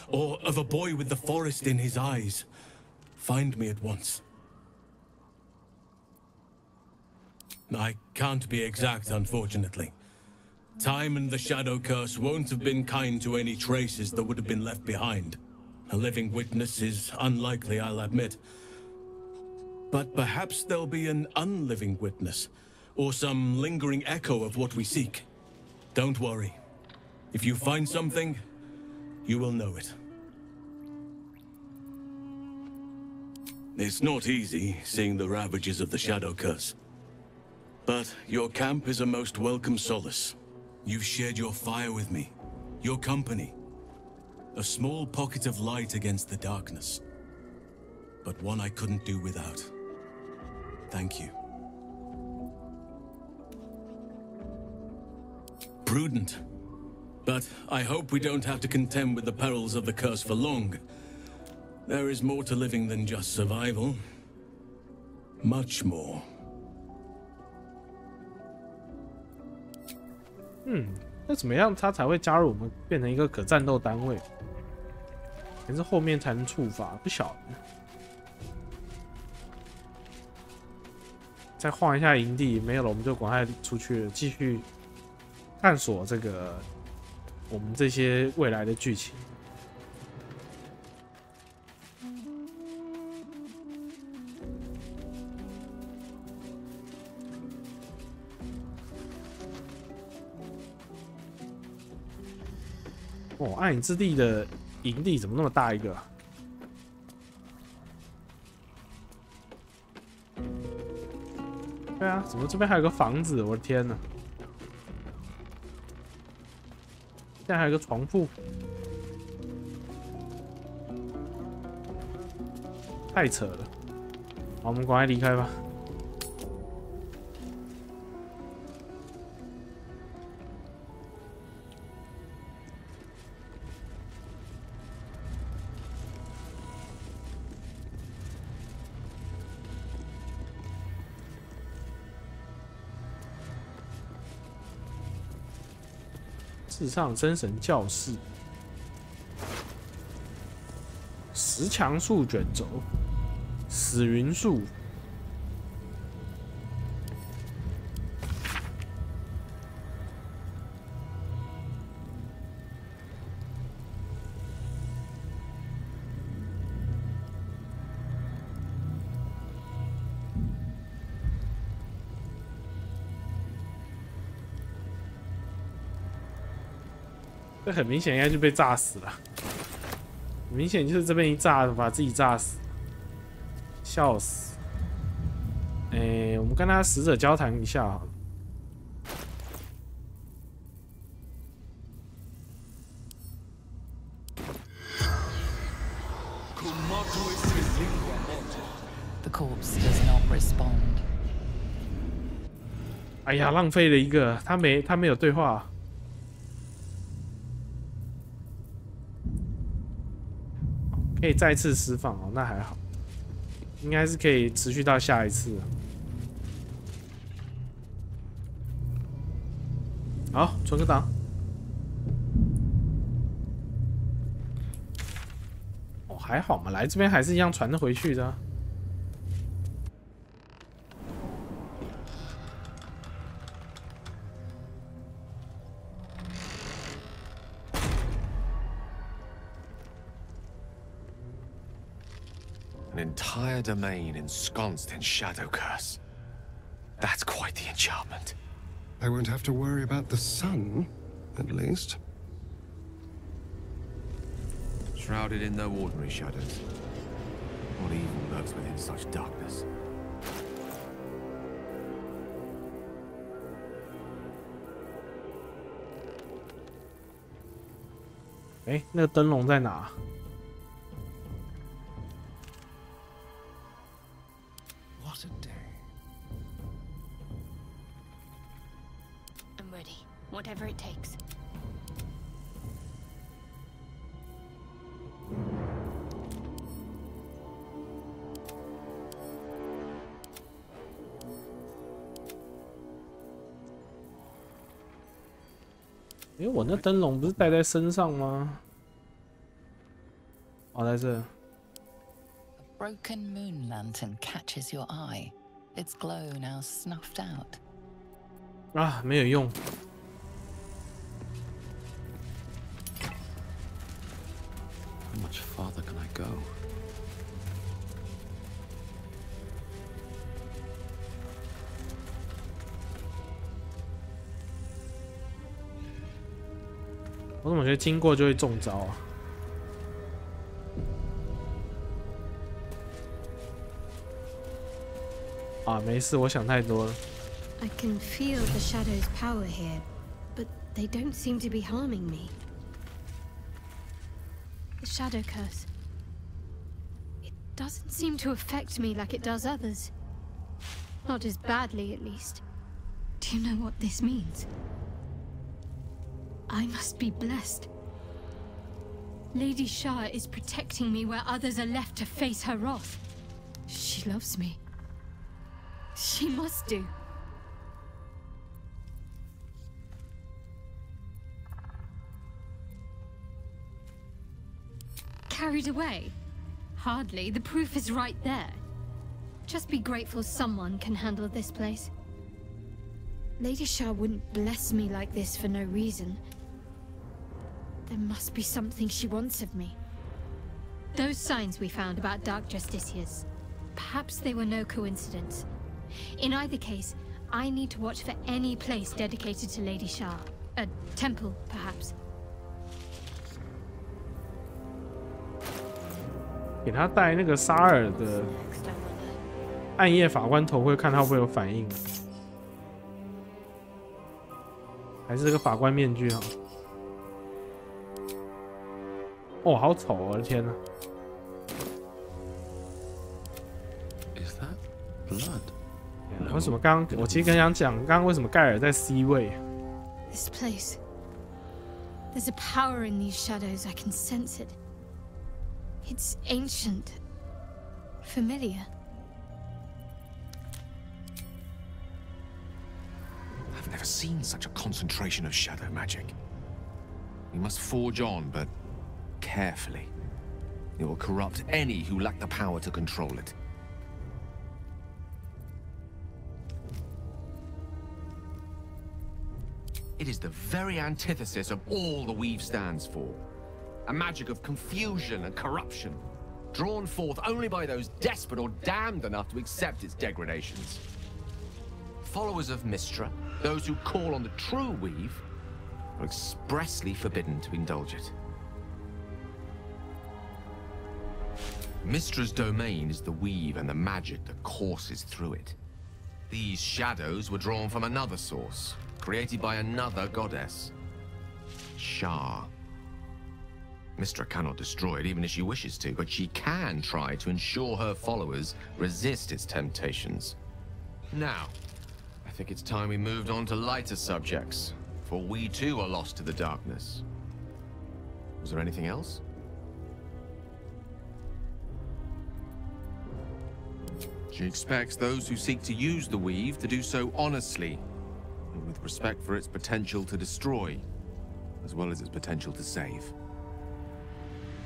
or of a boy with the forest in his eyes, find me at once. I can't be exact, unfortunately. Time and the Shadow Curse won't have been kind to any traces that would have been left behind. A living witness is unlikely, I'll admit. But perhaps there'll be an unliving witness, or some lingering echo of what we seek. Don't worry. If you find something, you will know it. It's not easy, seeing the ravages of the Shadow Curse. But your camp is a most welcome solace. You've shared your fire with me, your company. A small pocket of light against the darkness. But one I couldn't do without. Thank you. Prudent. But I hope we don't have to contend with the perils of the curse for long. There is more to living than just survival. Much more. 那怎么样他才会加入我们变成一个可战斗单位？还是后面才能触发？不晓得。再晃一下营地，没有了我们就赶快出去继续探索这个我们这些未来的剧情。哦，暗影之地的营地怎么那么大一个啊？对啊，怎么这边还有个房子？我的天哪！现在还有个床铺，太扯了。好，我们赶快离开吧。至上真神教室，石墙树卷轴，死云树。这很明显应该就被炸死了，很明显就是这边一炸把自己炸死，笑死！我们跟他使者交谈一下好了。The corpse does not respond. 哎呀，浪费了一个，他没有对话。可以再次释放哦，那还好，应该是可以持续到下一次。好，存个档。哦，还好嘛，来这边还是一样传得回去的啊。An entire domain ensconced in shadow curse. That's quite the enchantment. I won't have to worry about the sun, at least. Shrouded in no ordinary shadows. What evil lurks within such darkness? 那个灯笼在哪？ What a day. I'm ready. Whatever it takes. Eh， 我那灯笼不是戴在身上吗？哦，在这。 Broken moon lantern catches your eye. Its glow now snuffed out. 啊，没有用。How much farther can I go? 我怎么觉得经过就会中招啊？ 啊，没事，我想太多了。I can feel the shadow's power here, but they don't seem to be harming me. The shadow curse. It doesn't seem to affect me like it does others. Not as badly, at least. Do you know what this means? I must be blessed. Lady Shah is protecting me where others are left to face her wrath. She loves me. She must do. Carried away? Hardly. The proof is right there. Just be grateful someone can handle this place. Lady Shah wouldn't bless me like this for no reason. There must be something she wants of me. Those signs we found about Dark Justiciars, perhaps they were no coincidence. In either case, I need to watch for any place dedicated to Lady Shah. A temple, perhaps. 给他戴那个沙尔的暗夜法官头盔，看他会不会有反应。还是这个法官面具啊？哦，好丑哦！我的天哪！ Is that blood? 为什么我其实很想讲，刚刚为什么盖尔在 C 位 ？This place. There's a power in these shadows. I can sense it. It's ancient, familiar. I've never seen such a concentration of shadow magic. We must forge on, but carefully. It will corrupt any who lack the power to control it. It is the very antithesis of all the Weave stands for. A magic of confusion and corruption, drawn forth only by those desperate or damned enough to accept its degradations. Followers of Mystra, those who call on the true Weave, are expressly forbidden to indulge it. Mystra's domain is the Weave and the magic that courses through it. These shadows were drawn from another source, created by another goddess, Shah. Mystra cannot destroy it even if she wishes to, but she can try to ensure her followers resist its temptations. Now, I think it's time we moved on to lighter subjects, for we too are lost to the darkness. Was there anything else? She expects those who seek to use the Weave to do so honestly, and with respect for its potential to destroy, as well as its potential to save.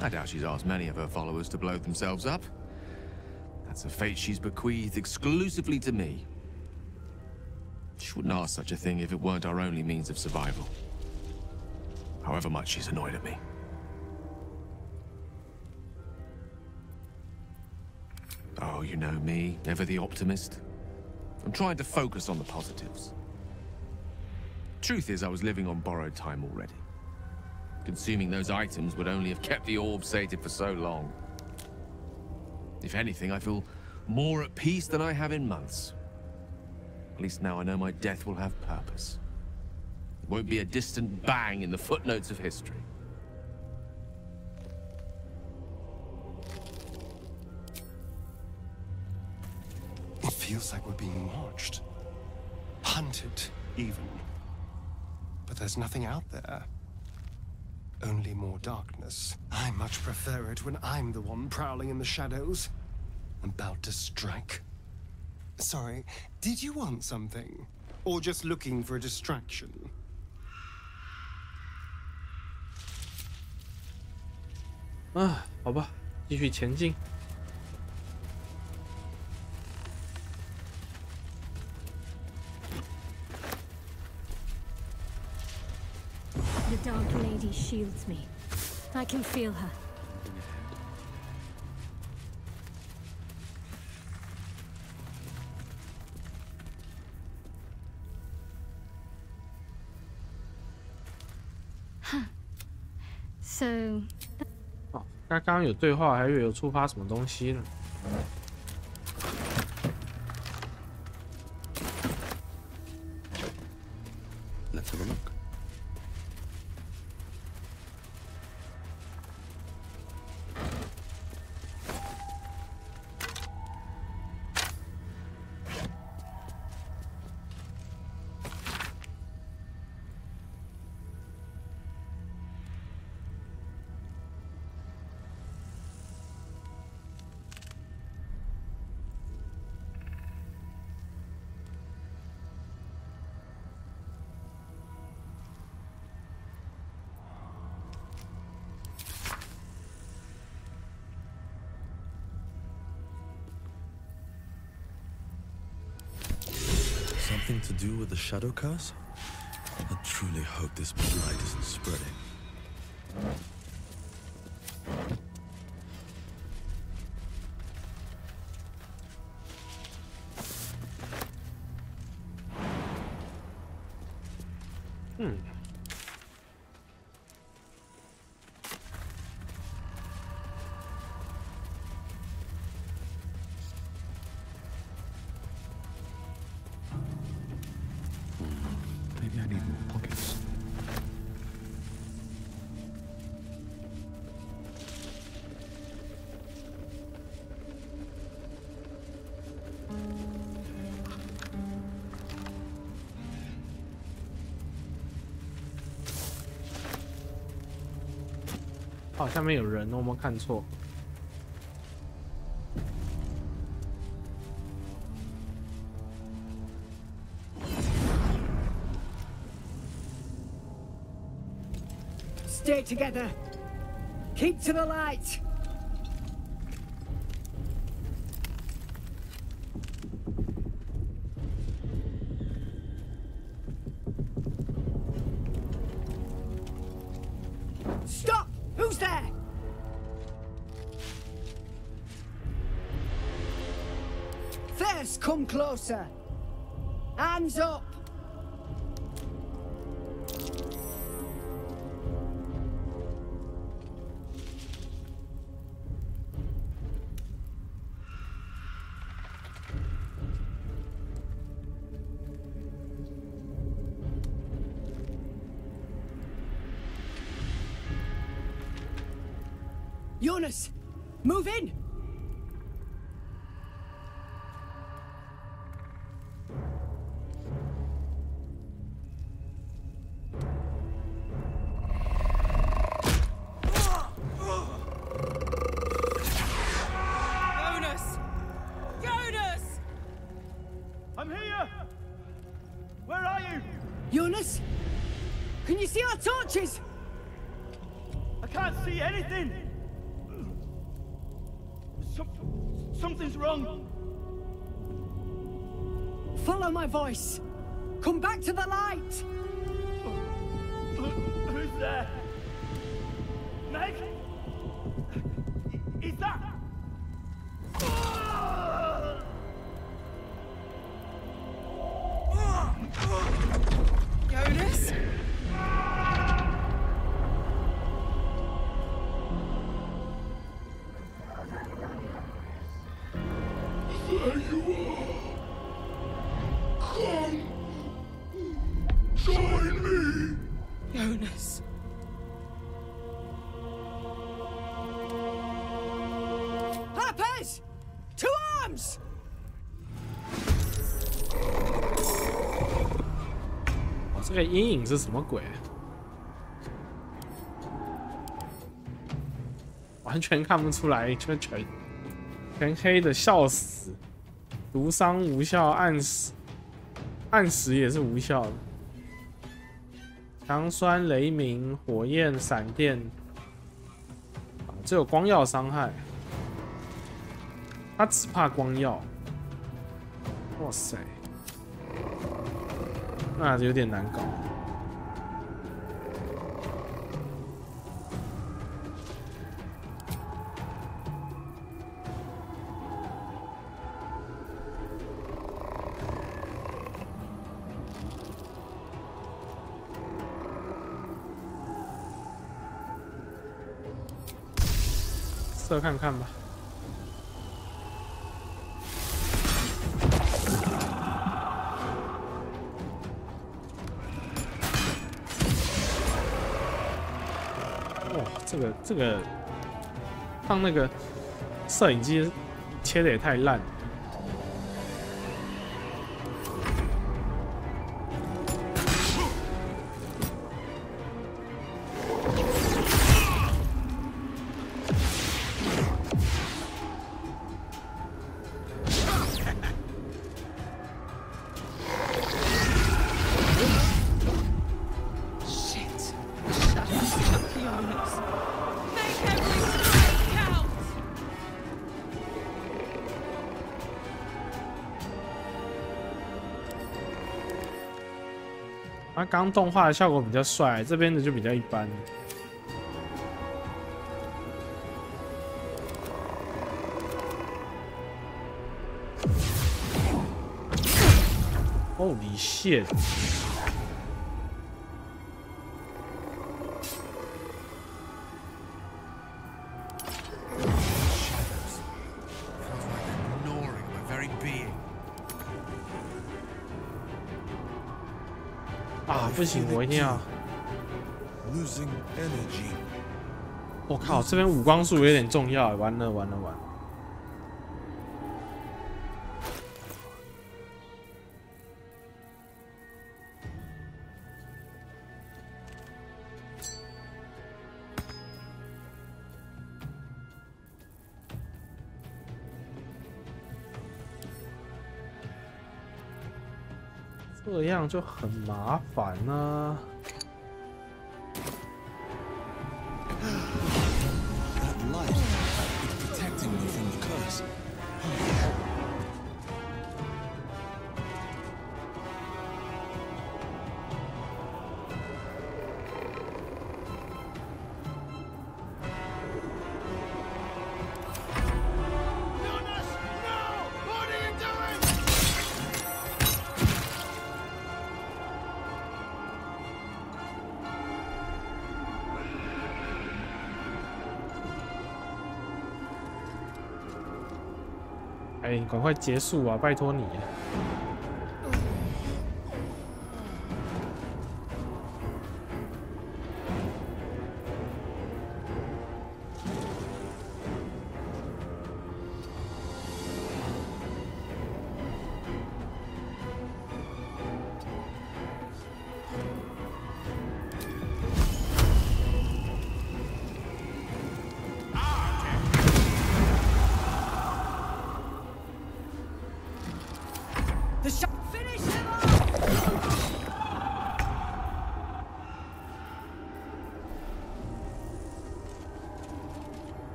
I doubt she's asked many of her followers to blow themselves up. That's a fate she's bequeathed exclusively to me. She wouldn't ask such a thing if it weren't our only means of survival. However much she's annoyed at me. Oh, you know me, ever the optimist. I'm trying to focus on the positives. Truth is, I was living on borrowed time already. Consuming those items would only have kept the orb sated for so long. If anything, I feel more at peace than I have in months. At least now I know my death will have purpose. It won't be a distant bang in the footnotes of history. It feels like we're being watched. Hunted, even. But there's nothing out there. Only more darkness. I much prefer it when I'm the one prowling in the shadows. About to strike. Sorry, did you want something? Or just looking for a distraction? 啊，好吧，继续前进。The Dark Lady shields me. I can feel her. Huh. So. 哦，刚刚有对话，还以为有触发什么东西呢。Let's have a look. Something to do with the shadow curse? I truly hope this blight isn't spreading. Maybe I need more pockets.哦，下面有人，我有没有看错？ Stay together. Keep to the light. Stop! Who's there? First, come closer. Hands up. Jonas, move in! Jonas! Jonas! I'm here! Where are you? Jonas? Can you see our torches? I can't see anything! Something's wrong. Follow my voice. Come back to the light. Who's there? Meg? Is that? Jonas? There you are. Come. Join me. Jonas. Harpers! To arms! 哦，这个阴影是什么鬼？完全看不出来，就全黑的，笑死！毒伤无效，暗时也是无效的。强酸、雷鸣、火焰、闪电，啊，这有光耀伤害。他只怕光耀。哇塞，那有点难搞。 射看看吧。哇，这个放那个摄影机切的也太烂了。 它刚动画的效果比较帅，这边的就比较一般。限。啊，不行，我一定要。我靠，这边五光束有点重要，完了完了完了。 这样就很麻烦呢、哎，赶快结束啊！拜托你。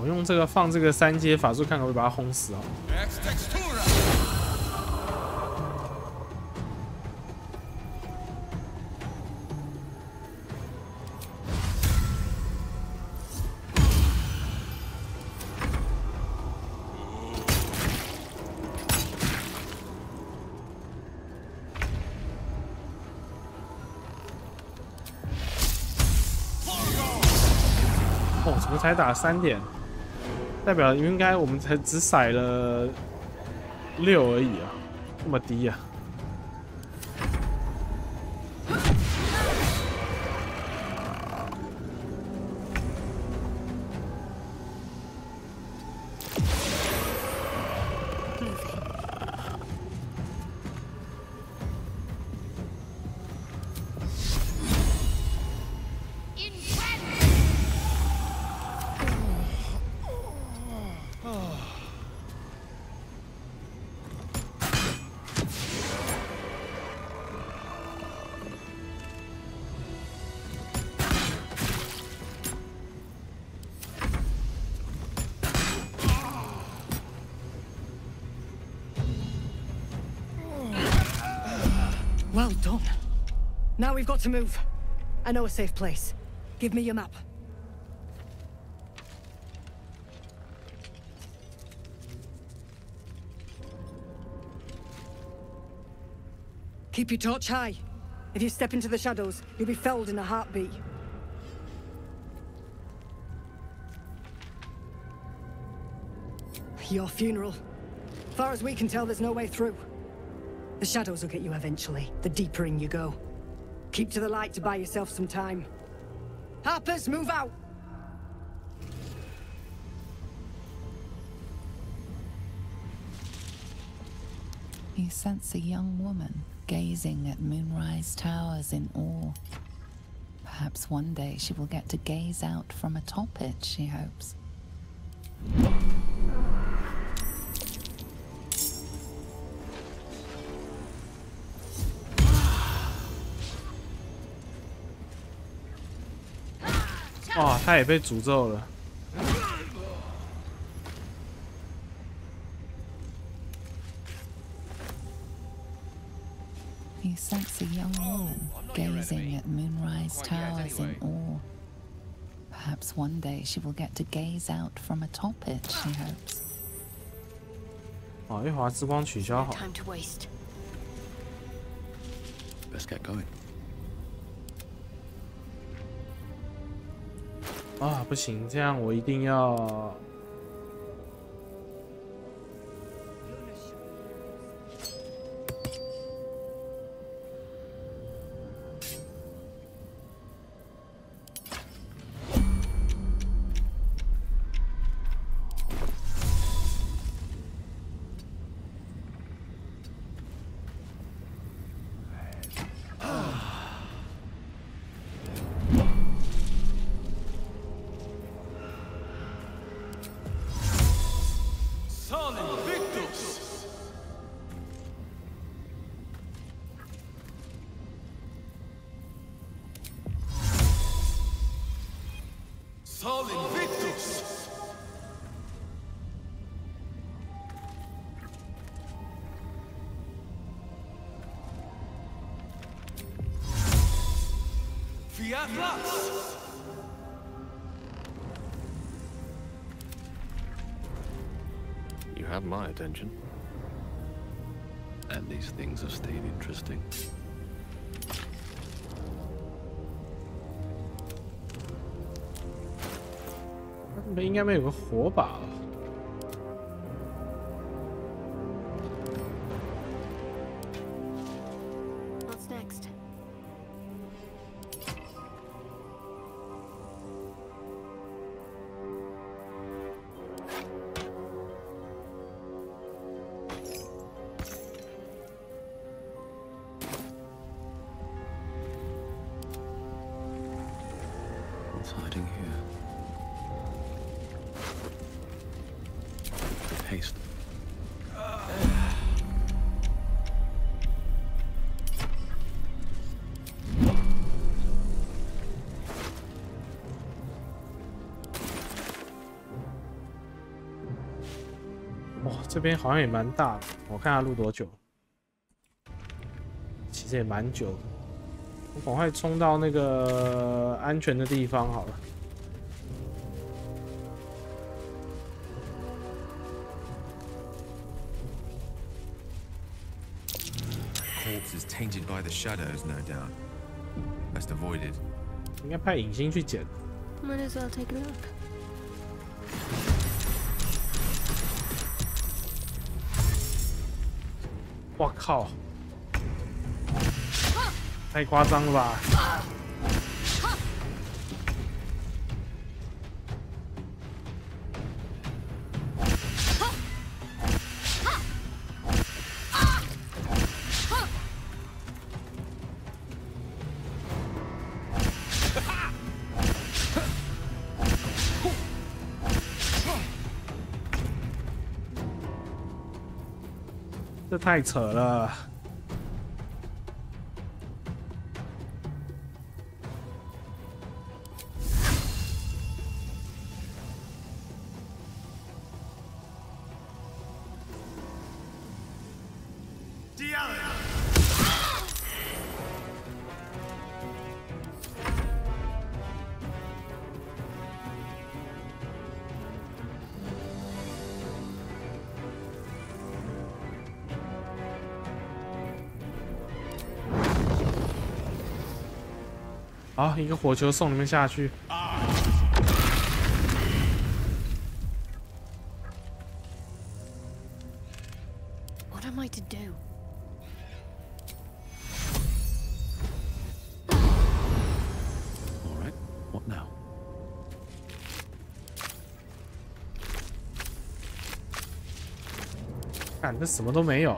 我用这个放这个3阶法术，看可不可以把它轰死啊？哦，怎么才打3点？ 代表应该我们才只骰了6而已啊，这么低啊！ Well done. Now we've got to move. I know a safe place. Give me your map. Keep your torch high. If you step into the shadows, you'll be felled in a heartbeat. Your funeral. Far as we can tell, there's no way through. The shadows will get you eventually, the deeper in you go. Keep to the light to buy yourself some time. Harpers, move out! You sense a young woman gazing at moonrise towers in awe. Perhaps one day she will get to gaze out from atop it, she hopes.哇，他也被诅咒了。You sense a young woman gazing at moonrise towers in awe. Perhaps one day she will get to gaze out from atop it, she hopes. 哦，一滑之光取消好。 Time to waste. Let's get going. 啊，不行，这样我一定要。You have my attention. And these things have stayed interesting. 应该没有个火把吧？ What's next? What's hiding here? Haste. 哇，这边好像也蛮大的，我看他录多久，其实也蛮久的。我赶快冲到那个安全的地方好了。 Corpse is tainted by the shadows, no doubt. Best avoided. 应该派影星去捡。 Might as well take a look. 我靠！太夸张了吧！这太扯了！好，一个火球送你们下去。What am I to do? All right, what now? 看这什么都没有。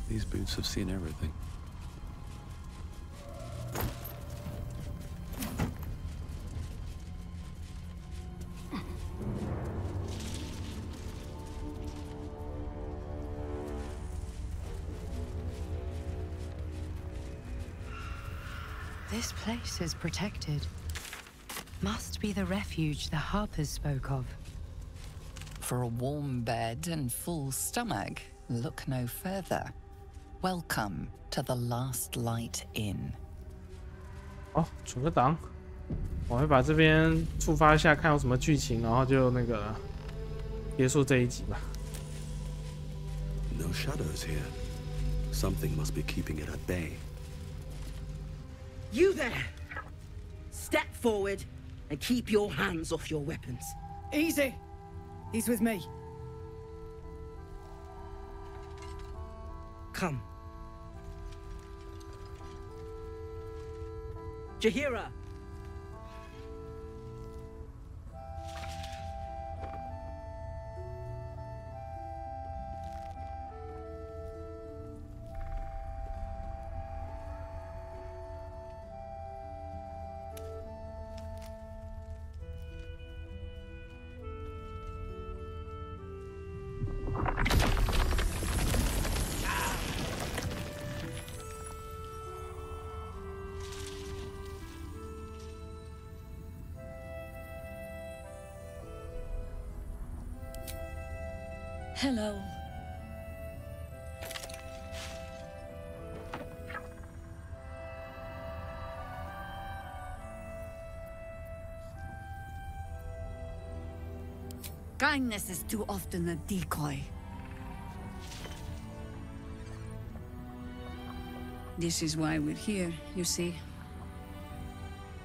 These boots have seen everything. This place is protected. Must be the refuge the Harpers spoke of. For a warm bed and full stomach, look no further. Welcome to the Last Light Inn. 哦，存个档，我会把这边触发一下，看有什么剧情，然后就那个结束这一集吧。No shadows here. Something must be keeping it at bay. You there! Step forward and keep your hands off your weapons. Easy. He's with me. Come. Jahira! Hello. Kindness is too often a decoy. This is why we're here, you see.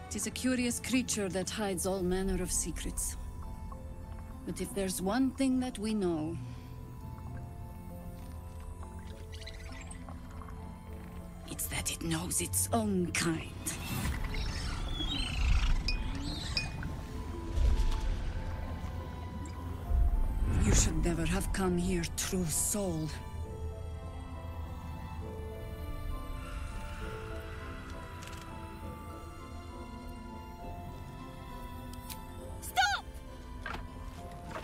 It is a curious creature that hides all manner of secrets. But if there's one thing that we know, it's that it knows its own kind. You should never have come here, true soul. Stop!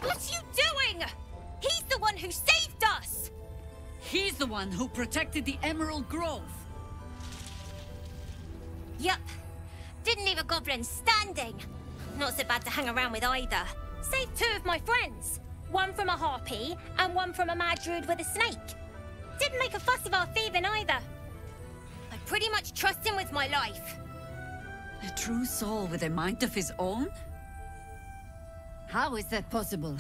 What are you doing? He's the one who saved us! He's the one who protected the Emerald Grove. Yup. Didn't leave a goblin standing. Not so bad to hang around with either. Saved two of my friends. One from a harpy, and one from a mad druid with a snake. Didn't make a fuss about thieving either. I pretty much trust him with my life. A true soul with a mind of his own? How is that possible?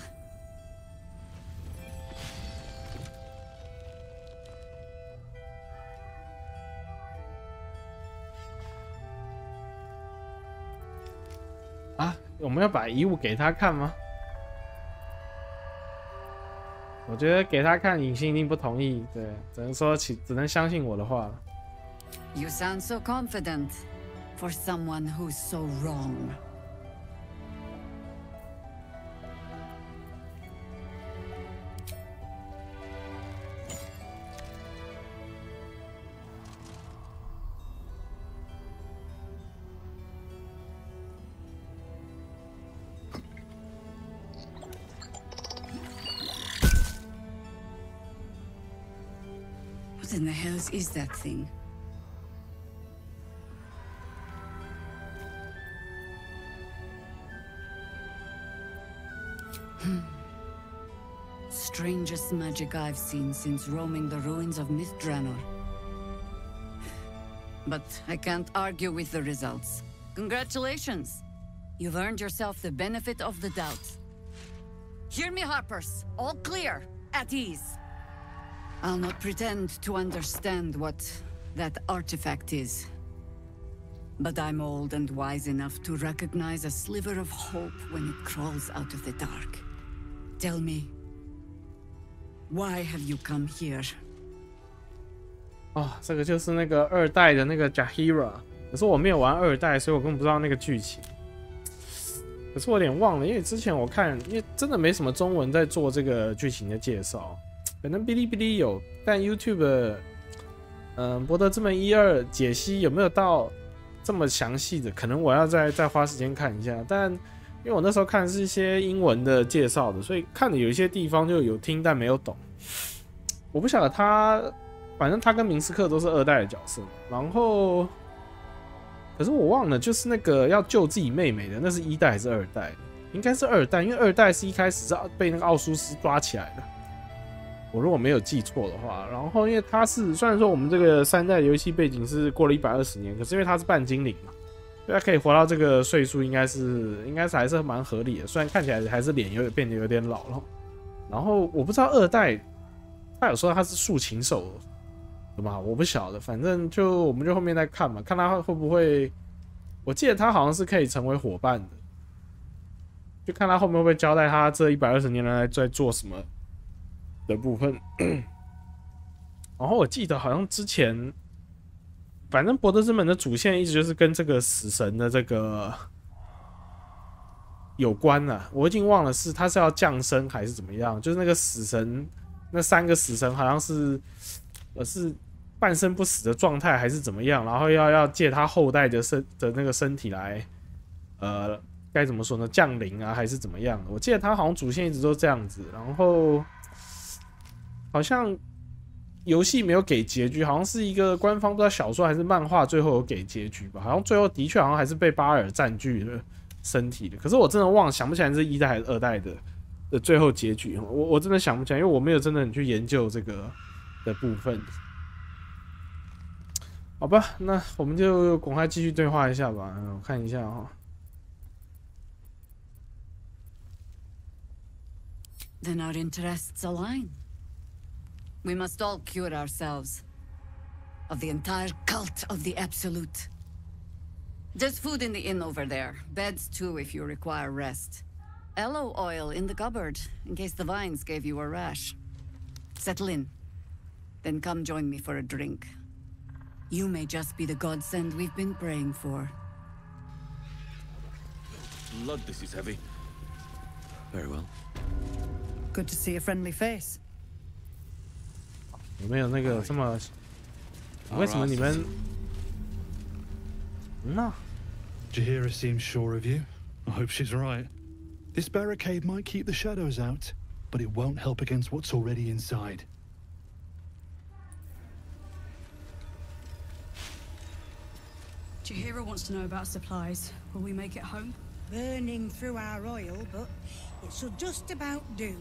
Ah, 我们要把遗物给他看吗？我觉得给他看，影星一定不同意。对，只能说只能相信我的话了。You sound so confident for someone who's so wrong. What in the hells is that thing? strangest magic I've seen since roaming the ruins of Mithranor. But I can't argue with the results. Congratulations! You've earned yourself the benefit of the doubt. Hear me, Harpers. All clear. At ease. I'll not pretend to understand what that artifact is. But I'm old and wise enough to recognize a sliver of hope when it crawls out of the dark. Tell me, why have you come here? 哦，这个就是那个2代的那个 Jahira， 可是我没有玩2代，所以我根本不知道那个剧情。可是我有点忘了，因为之前我看，因为真的没什么中文在做这个剧情的介绍，可能哔哩哔哩有，但 YouTube， 博德之门1、2解析有没有到这么详细的？可能我要再花时间看一下。但因为我那时候看的是一些英文的介绍的，所以看的有一些地方就有听但没有懂。我不晓得他，反正他跟明斯克都是2代的角色，然后。可是我忘了，就是那个要救自己妹妹的，那是1代还是2代？应该是2代，因为2代是一开始是被那个奥苏斯抓起来的，我如果没有记错的话。然后因为他是虽然说我们这个3代的游戏背景是过了120年，可是因为他是半精灵嘛，所以他可以活到这个岁数，应该是还是蛮合理的。虽然看起来还是脸变得有点老了。然后我不知道2代，他有说他是豎琴手。我不晓得，反正我们就后面再看嘛，看他会不会。我记得他好像是可以成为伙伴的，就看他后面会不会交代他这120年来在做什么的部分。然后我记得好像之前，反正博德之门的主线一直就是跟这个死神的这个有关了，我已经忘了他是要降生还是怎么样，就是那个死神，那3个死神好像是半生不死的状态还是怎么样，然后要借他后代的那个身体来，该怎么说呢？降临啊，还是怎么样的？我记得他好像主线一直都这样子，然后好像游戏没有给结局，好像是一个官方不知道小说还是漫画最后有给结局吧？好像最后的确好像还是被巴尔占据了身体的，可是我真的想不起来是1代还是2代的最后结局，我真的想不起来，因为我没有真的很去研究这个的部分。好吧，那我们就赶快继续对话一下吧。我看一下哈。Then our interests align. We must all cure ourselves of the entire cult of the Absolute. There's food in the inn over there. Beds too if you require rest. Aloe oil in the cupboard in case the vines gave you a rash. Settle in. Then come join me for a drink. You may just be the godsend we've been praying for. Blood, this is heavy. Very well. Good to see a friendly face. 有没有那个这么？为什么你们？那 Jahira seems sure of you. I hope she's right. This barricade might keep the shadows out, but it won't help against what's already inside. Jahira wants to know about supplies. Will we make it home? Burning through our oil, but it should just about do.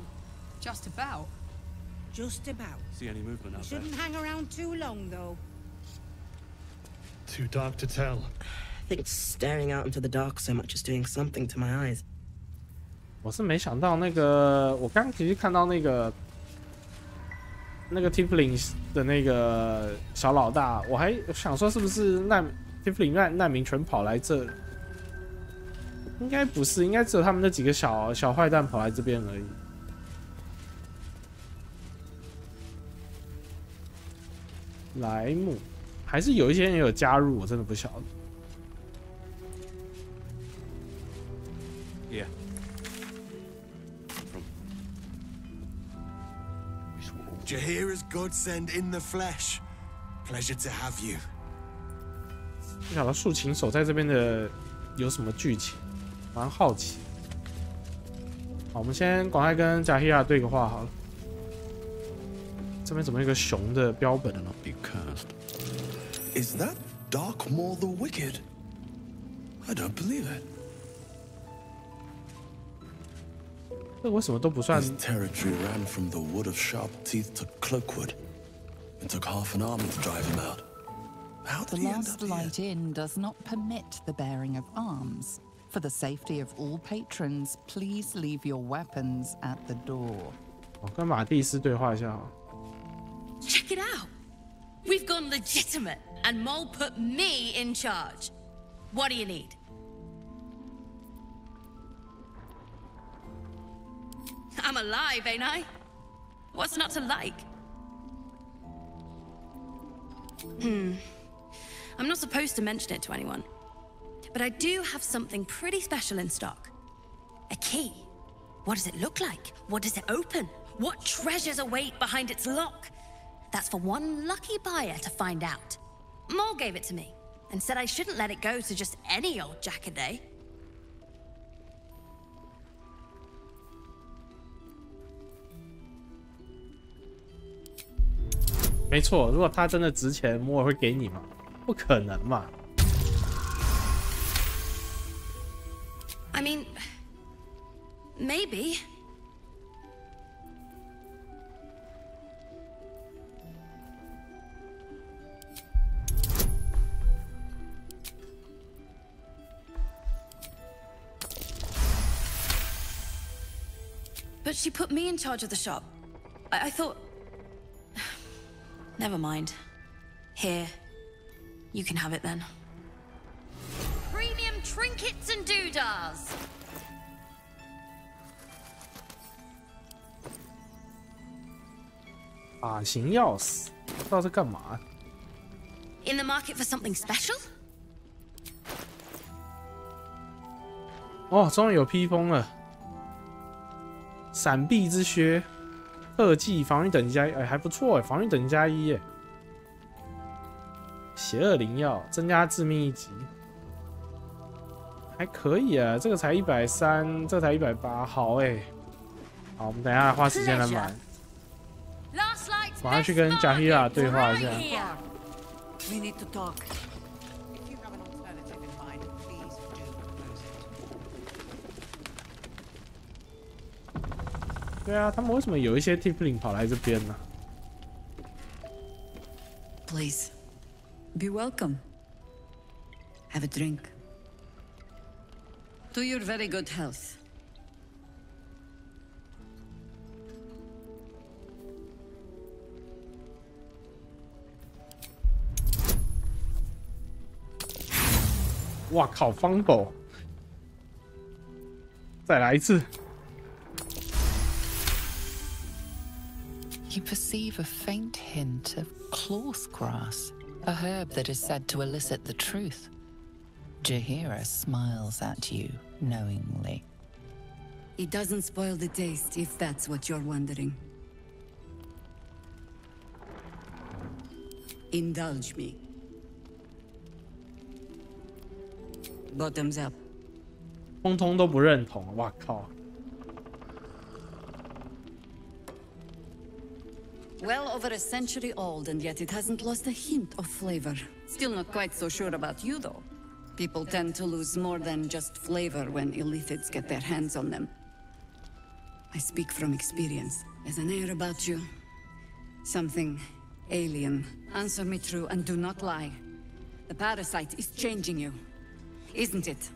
Just about? Just about. See any movement out there? Shouldn't hang around too long, though. Too dark to tell. I think staring out into the dark so much is doing something to my eyes. 我是没想到那个，我刚其实看到那个 Tiefling 的那个小老大，我还想说是不是Tiefling 难民全跑来这？应该不是，应该只有他们那几个小坏蛋跑来这边而已。莱姆，还是有一些人有加入，我真的不晓得。Yeah. Jahira's godsend in the flesh. Pleasure to have you. 不晓得竖琴手在这边的有什么剧情，蛮好奇。好，我们先赶快跟贾希亚对个话好了。这边怎么有一个熊的标本呢 ？Be cursed. Is that Darkmoor the Wicked? I don't believe it. 这为什么都不算 His territory ran from the Wood of Sharp Teeth to Cloakwood. It took half an army to drive him out. How The did he end Last up here? Light Inn does not permit the bearing of arms. For the safety of all patrons, please leave your weapons at the door. 我跟马蒂斯对话一下。 Check it out. We've gone legitimate, and Mole put me in charge. What do you need? I'm alive, ain't I? What's not to like? I'm not supposed to mention it to anyone, but I do have something pretty special in stock. A key. What does it look like? What does it open? What treasures await behind its lock? That's for one lucky buyer to find out. Mole gave it to me and said I shouldn't let it go to just any old jackaday. 没错，如果它真的值钱，摩尔会给你吗？不可能嘛！ I mean, maybe. But she put me in charge of the shop. I thought... Never mind. Here. You can have it then. Premium trinkets and doodahs! 发型钥匙，不知道是干嘛。 In the market for something special? 哦，终于有披风了。闪避之靴，特技防御等级加1，还不错哎，防御等级加1耶。邪恶灵药增加致命1级，还可以啊。这个才130，这才180，好哎。好，我们等一下花时间来买。马上去跟贾希拉对话一下。 We need to talk. 对啊，他们为什么有一些 Tiefling 跑来这边呢？ Please, be welcome. Have a drink. To your very good health. 哇靠 ，Fumble！ 再来一次。 You perceive a faint hint of cloth grass, a herb that is said to elicit the truth. Jahira smiles at you knowingly. It doesn't spoil the taste, if that's what you're wondering. Indulge me. Bottoms up. 通通都不认同，哇靠！ Well over a century old, and yet it hasn't lost a hint of flavor. Still not quite so sure about you, though. People tend to lose more than just flavor when illithids get their hands on them. I speak from experience. There's an air about you. Something alien. Answer me true and do not lie. The parasite is changing you, isn't it?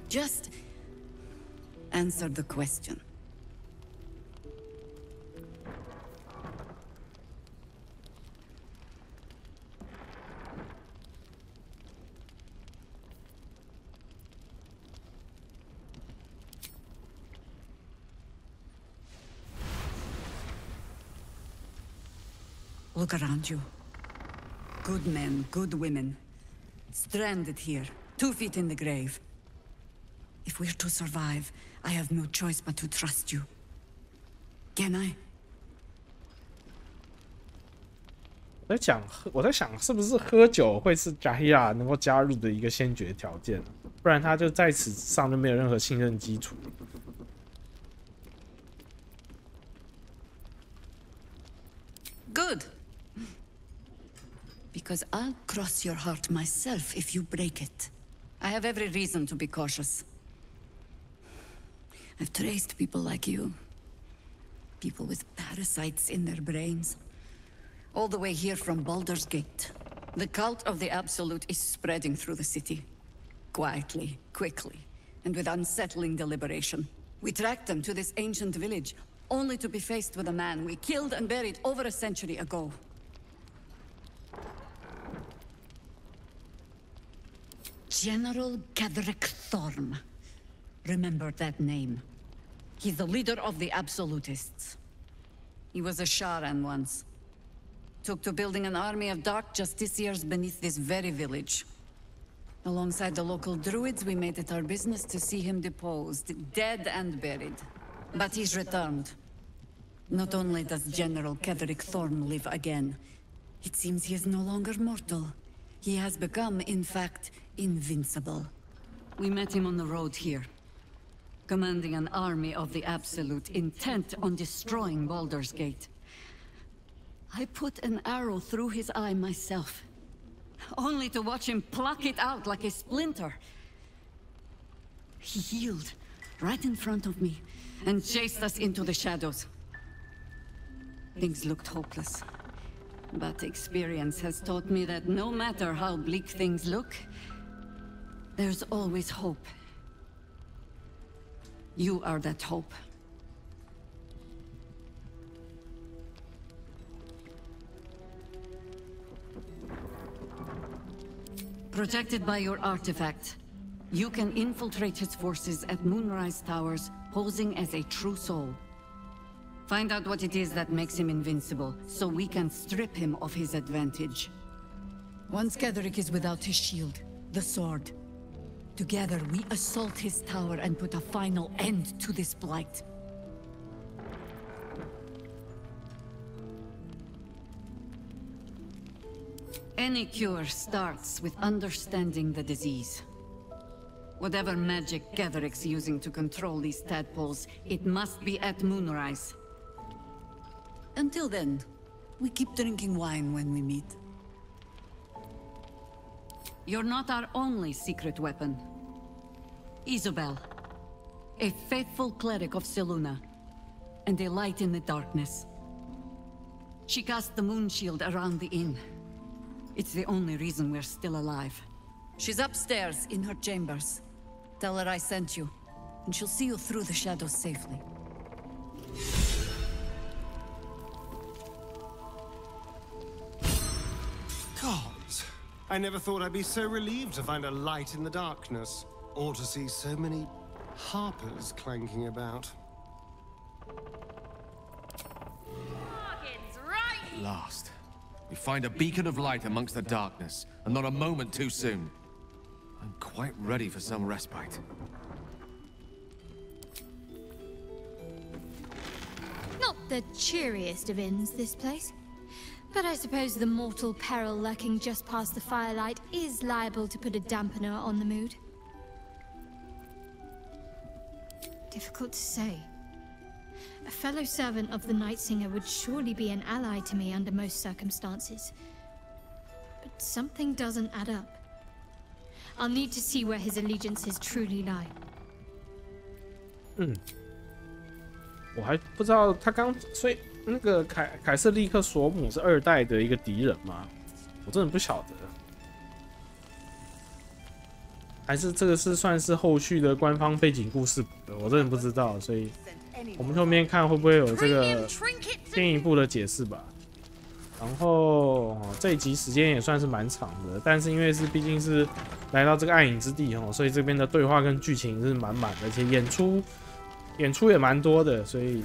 Just answer the question. Look around you. Good men, good women. Stranded here, 2 feet in the grave. If we're to survive, I have no choice but to trust you. Can I? 我在想，是不是喝酒会是贾希拉能够加入的一个先决条件，不然他就在此上就没有任何信任基础。 Good. because I'll cross your heart myself if you break it. I have every reason to be cautious. I've traced people like you. People with parasites in their brains. All the way here from Baldur's Gate. The cult of the Absolute is spreading through the city. Quietly, quickly, and with unsettling deliberation. We tracked them to this ancient village, only to be faced with a man we killed and buried over a century ago. General Gadrick Thorm. Remember that name. He's the leader of the Absolutists. He was a Sharan once. Took to building an army of dark justiciars beneath this very village. Alongside the local druids, we made it our business to see him deposed, dead and buried. But he's returned. Not only does General Gadrick Thorm live again, it seems he is no longer mortal. He has become, in fact, invincible. We met him on the road here, commanding an army of the Absolute, intent on destroying Baldur's Gate. I put an arrow through his eye myself, only to watch him pluck it out like a splinter. He healed right in front of me and chased us into the shadows. Things looked hopeless, but experience has taught me that no matter how bleak things look, there's always hope. You are that hope. Protected by your artifact, you can infiltrate his forces at Moonrise Towers, posing as a true soul. Find out what it is that makes him invincible, so we can strip him of his advantage. Once Gadrick is without his shield, the sword, together we assault his tower and put a final end to this blight. Any cure starts with understanding the disease. Whatever magic Gadrick's using to control these tadpoles, it must be at Moonrise. Until then, we keep drinking wine when we meet. You're not our only secret weapon. Isobel, a faithful cleric of Selûne, and a light in the darkness. She cast the moon shield around the inn. It's the only reason we're still alive. She's upstairs in her chambers. Tell her I sent you, and she'll see you through the shadows safely. Gods, I never thought I'd be so relieved to find a light in the darkness, or to see so many harpers clanking about. At last, we find a beacon of light amongst the darkness, and not a moment too soon. I'm quite ready for some respite. Not the cheeriest of inns, this place. But I suppose the mortal peril lurking just past the firelight is liable to put a dampener on the mood. Difficult to say. A fellow servant of the Night Singer would surely be an ally to me under most circumstances. But something doesn't add up. I'll need to see where his allegiances truly lie. 我还不知道他刚，所以那个凯瑟利克索姆是2代的一个敌人吗？我真的不晓得，还是这个是算是后续的官方背景故事补的，我真的不知道，所以我们后面看会不会有这个进一步的解释吧。然后这一集时间也算是蛮长的，但是因为毕竟是来到这个暗影之地所以这边的对话跟剧情是满满的，而且演出也蛮多的，所以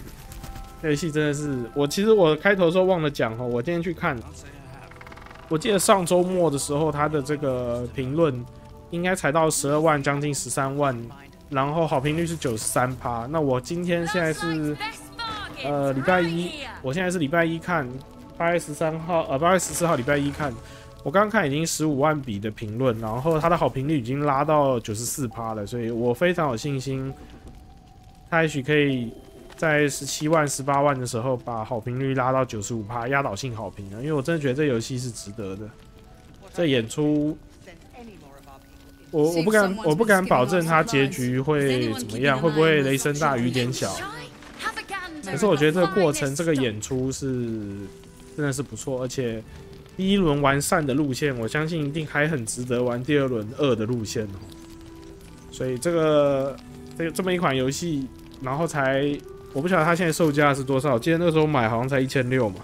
这个戏真的是其实我开头的时候忘了讲我今天去看，我记得上周末的时候他的这个评论应该才到12万，将近13万，然后好评率是93%。那我今天现在是礼拜一，我现在是礼拜一看。8月14号礼拜一看，我刚刚看已经15万笔的评论，然后它的好评率已经拉到94%了，所以我非常有信心，它也许可以在17万、18万的时候把好评率拉到95%，压倒性好评因为我真的觉得这游戏是值得的。这演出，我不敢保证它结局会怎么样，会不会雷声大雨点小。可是我觉得这个过程，这个演出是真的是不错，而且第一轮完善的路线，我相信一定还很值得玩第二轮2的路线哦。所以这么一款游戏，然后我不晓得它现在售价是多少，记得那时候买好像才1600嘛。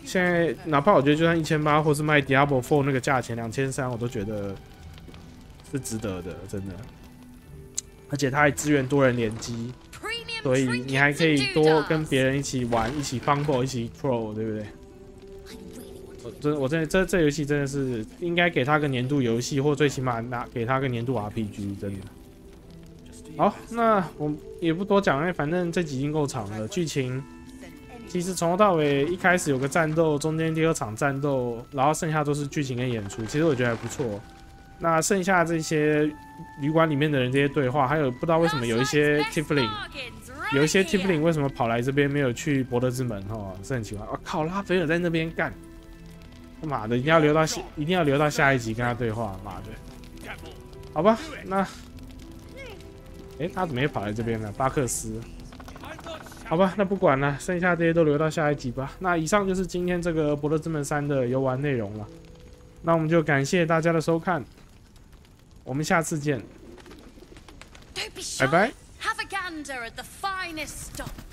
现在哪怕我觉得就算1800，或是卖 Diablo 4那个价钱2300，我都觉得是值得的，真的。而且它还支援多人联机，所以你还可以多跟别人一起玩，一起 fumble， 一起 troll， 对不对？我真的这游戏真的是应该给它个年度游戏，或最起码给它个年度 RPG， 真的。好，那我也不多讲，因为反正这集已经够长了，剧情。其实从头到尾，一开始有个战斗，中间第2场战斗，然后剩下都是剧情跟演出，其实我觉得还不错。那剩下这些旅馆里面的人这些对话，还有不知道为什么有一些 Tiefling 为什么跑来这边没有去柏德之门哈，是很奇怪。我靠，拉斐尔在那边干，妈的，一定要留到下一集跟他对话，妈的。好吧，那，他怎么也跑来这边了？巴克斯。好吧，那不管了，剩下这些都留到下一集吧。那以上就是今天这个《柏德之门3》的游玩内容了。那我们就感谢大家的收看，我们下次见，拜拜。Have a gander at the finest stock.